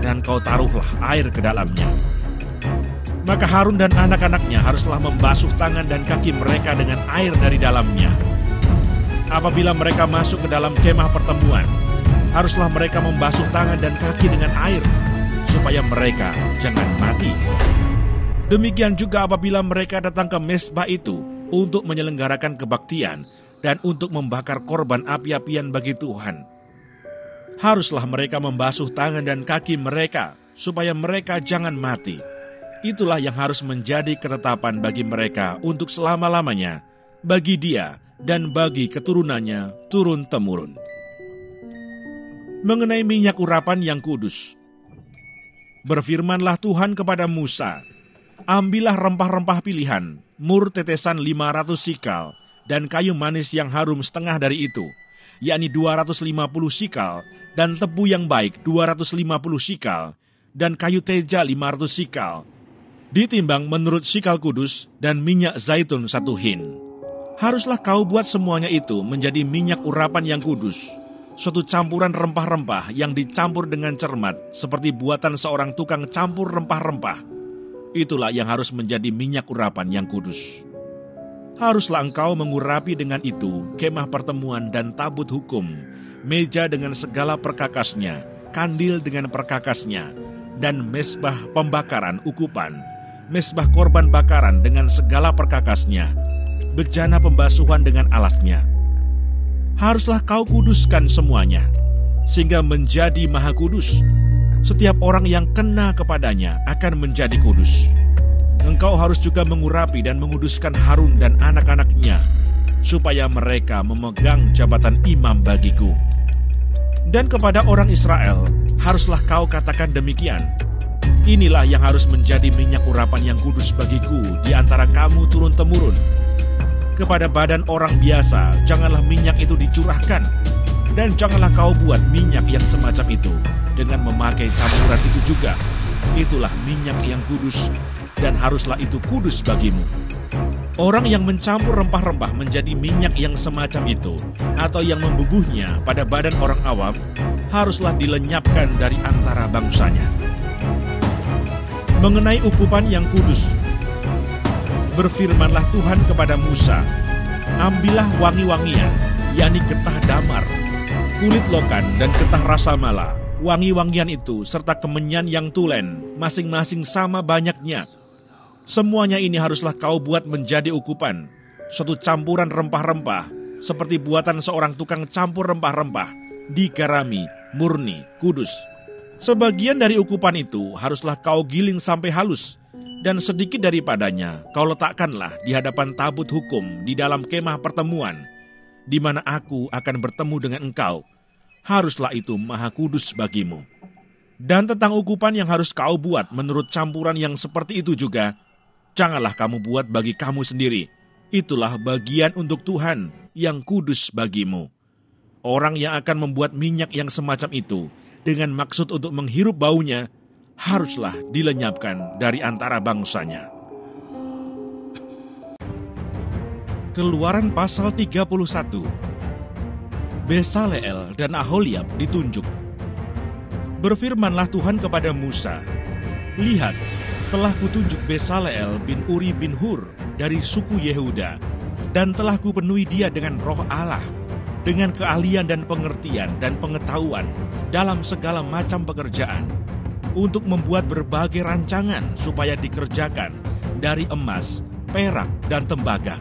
dan kau taruhlah air ke dalamnya. Maka Harun dan anak-anaknya haruslah membasuh tangan dan kaki mereka dengan air dari dalamnya. Apabila mereka masuk ke dalam kemah pertemuan, haruslah mereka membasuh tangan dan kaki dengan air, supaya mereka jangan mati. Demikian juga apabila mereka datang ke mezbah itu untuk menyelenggarakan kebaktian dan untuk membakar korban api-apian bagi Tuhan, haruslah mereka membasuh tangan dan kaki mereka, supaya mereka jangan mati. Itulah yang harus menjadi ketetapan bagi mereka untuk selama-lamanya, bagi dia dan bagi keturunannya turun-temurun. Mengenai minyak urapan yang kudus, berfirmanlah Tuhan kepada Musa, ambillah rempah-rempah pilihan, mur tetesan 500 sikal, dan kayu manis yang harum setengah dari itu, yakni 250 sikal, dan tebu yang baik 250 sikal, dan kayu teja 500 sikal, ditimbang menurut sikal kudus, dan minyak zaitun 1 hin. Haruslah kau buat semuanya itu menjadi minyak urapan yang kudus, suatu campuran rempah-rempah yang dicampur dengan cermat, seperti buatan seorang tukang campur rempah-rempah. Itulah yang harus menjadi minyak urapan yang kudus. Haruslah engkau mengurapi dengan itu kemah pertemuan dan tabut hukum, meja dengan segala perkakasnya, kandil dengan perkakasnya, dan mesbah pembakaran ukupan, mesbah korban bakaran dengan segala perkakasnya, bejana pembasuhan dengan alasnya. Haruslah kau kuduskan semuanya, sehingga menjadi maha kudus. Setiap orang yang kena kepadanya akan menjadi kudus. Engkau harus juga mengurapi dan menguduskan Harun dan anak-anaknya, supaya mereka memegang jabatan imam bagiku. Dan kepada orang Israel, haruslah kau katakan demikian: inilah yang harus menjadi minyak urapan yang kudus bagiku di antara kamu turun-temurun. Kepada badan orang biasa, janganlah minyak itu dicurahkan, dan janganlah kau buat minyak yang semacam itu dengan memakai campuran itu juga. Itulah minyak yang kudus, dan haruslah itu kudus bagimu. Orang yang mencampur rempah-rempah menjadi minyak yang semacam itu, atau yang membubuhnya pada badan orang awam, haruslah dilenyapkan dari antara bangsanya. Mengenai ukupan yang kudus, berfirmanlah Tuhan kepada Musa, ambillah wangi-wangian, yakni getah damar, kulit lokan dan getah rasa mala, wangi-wangian itu serta kemenyan yang tulen, masing-masing sama banyaknya. Semuanya ini haruslah kau buat menjadi ukupan, suatu campuran rempah-rempah, seperti buatan seorang tukang campur rempah-rempah, digarami, murni, kudus. Sebagian dari ukupan itu haruslah kau giling sampai halus, dan sedikit daripadanya kau letakkanlah di hadapan tabut hukum di dalam kemah pertemuan, di mana aku akan bertemu dengan engkau. Haruslah itu maha kudus bagimu. Dan tentang ukupan yang harus kau buat menurut campuran yang seperti itu juga, janganlah kamu buat bagi kamu sendiri. Itulah bagian untuk Tuhan yang kudus bagimu. Orang yang akan membuat minyak yang semacam itu dengan maksud untuk menghirup baunya, haruslah dilenyapkan dari antara bangsanya. Keluaran pasal 31. Besaleel dan Aholiab ditunjuk. Berfirmanlah Tuhan kepada Musa, lihat, telah kutunjuk Besaleel bin Uri bin Hur dari suku Yehuda, dan telah kupenuhi dia dengan roh Allah, dengan keahlian dan pengertian dan pengetahuan dalam segala macam pekerjaan, untuk membuat berbagai rancangan supaya dikerjakan dari emas, perak, dan tembaga,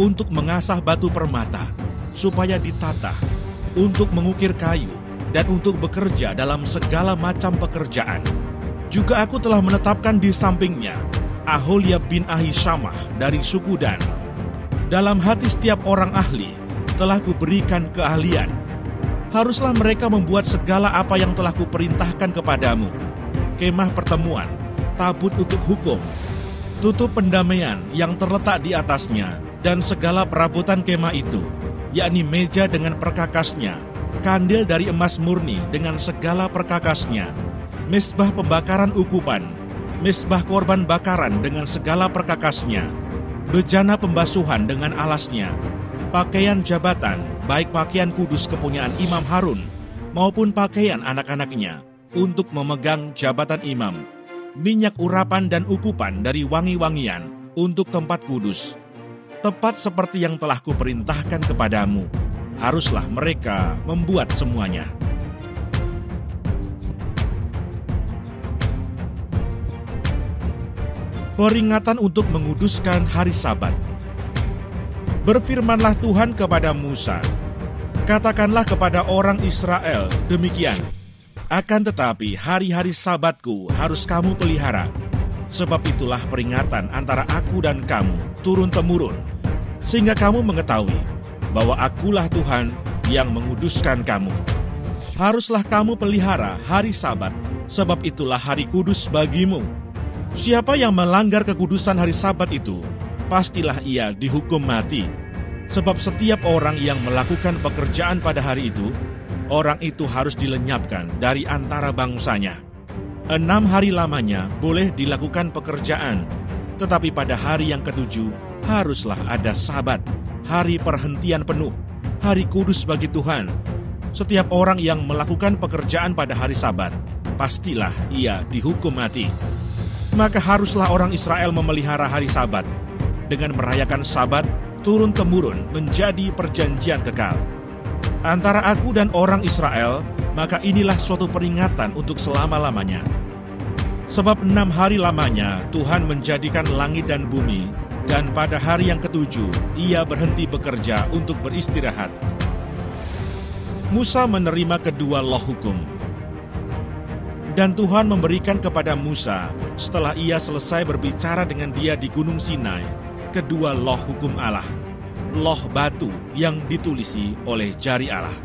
untuk mengasah batu permata, supaya ditata, untuk mengukir kayu, dan untuk bekerja dalam segala macam pekerjaan. Juga aku telah menetapkan di sampingnya Aholiab bin Ahisamah dari suku Dan. Dalam hati setiap orang ahli telah kuberikan keahlian. Haruslah mereka membuat segala apa yang telah kuperintahkan kepadamu: kemah pertemuan, tabut untuk hukum, tutup pendamaian yang terletak di atasnya, dan segala perabotan kemah itu, yakni meja dengan perkakasnya, kandil dari emas murni dengan segala perkakasnya, mesbah pembakaran ukupan, mesbah korban bakaran dengan segala perkakasnya, bejana pembasuhan dengan alasnya, pakaian jabatan, baik pakaian kudus kepunyaan Imam Harun, maupun pakaian anak-anaknya, untuk memegang jabatan imam, minyak urapan dan ukupan dari wangi-wangian untuk tempat kudus, tepat seperti yang telah kuperintahkan kepadamu. Haruslah mereka membuat semuanya. Peringatan untuk menguduskan hari Sabat. Berfirmanlah Tuhan kepada Musa, katakanlah kepada orang Israel demikian, akan tetapi hari-hari Sabatku harus kamu pelihara, sebab itulah peringatan antara aku dan kamu turun-temurun, sehingga kamu mengetahui bahwa akulah Tuhan yang menguduskan kamu. Haruslah kamu pelihara hari Sabat, sebab itulah hari kudus bagimu. Siapa yang melanggar kekudusan hari Sabat itu, pastilah ia dihukum mati. Sebab setiap orang yang melakukan pekerjaan pada hari itu, orang itu harus dilenyapkan dari antara bangsanya. 6 hari lamanya boleh dilakukan pekerjaan, tetapi pada hari yang ke-7 haruslah ada Sabat, hari perhentian penuh, hari kudus bagi Tuhan. Setiap orang yang melakukan pekerjaan pada hari Sabat, pastilah ia dihukum mati. Maka haruslah orang Israel memelihara hari Sabat, dengan merayakan Sabat turun-temurun menjadi perjanjian kekal. Antara aku dan orang Israel, maka inilah suatu peringatan untuk selama-lamanya. Sebab 6 hari lamanya Tuhan menjadikan langit dan bumi, dan pada hari yang ke-7 ia berhenti bekerja untuk beristirahat. Musa menerima kedua loh hukum. Dan Tuhan memberikan kepada Musa, setelah ia selesai berbicara dengan dia di Gunung Sinai, kedua loh hukum Allah, loh batu yang ditulisi oleh jari Allah.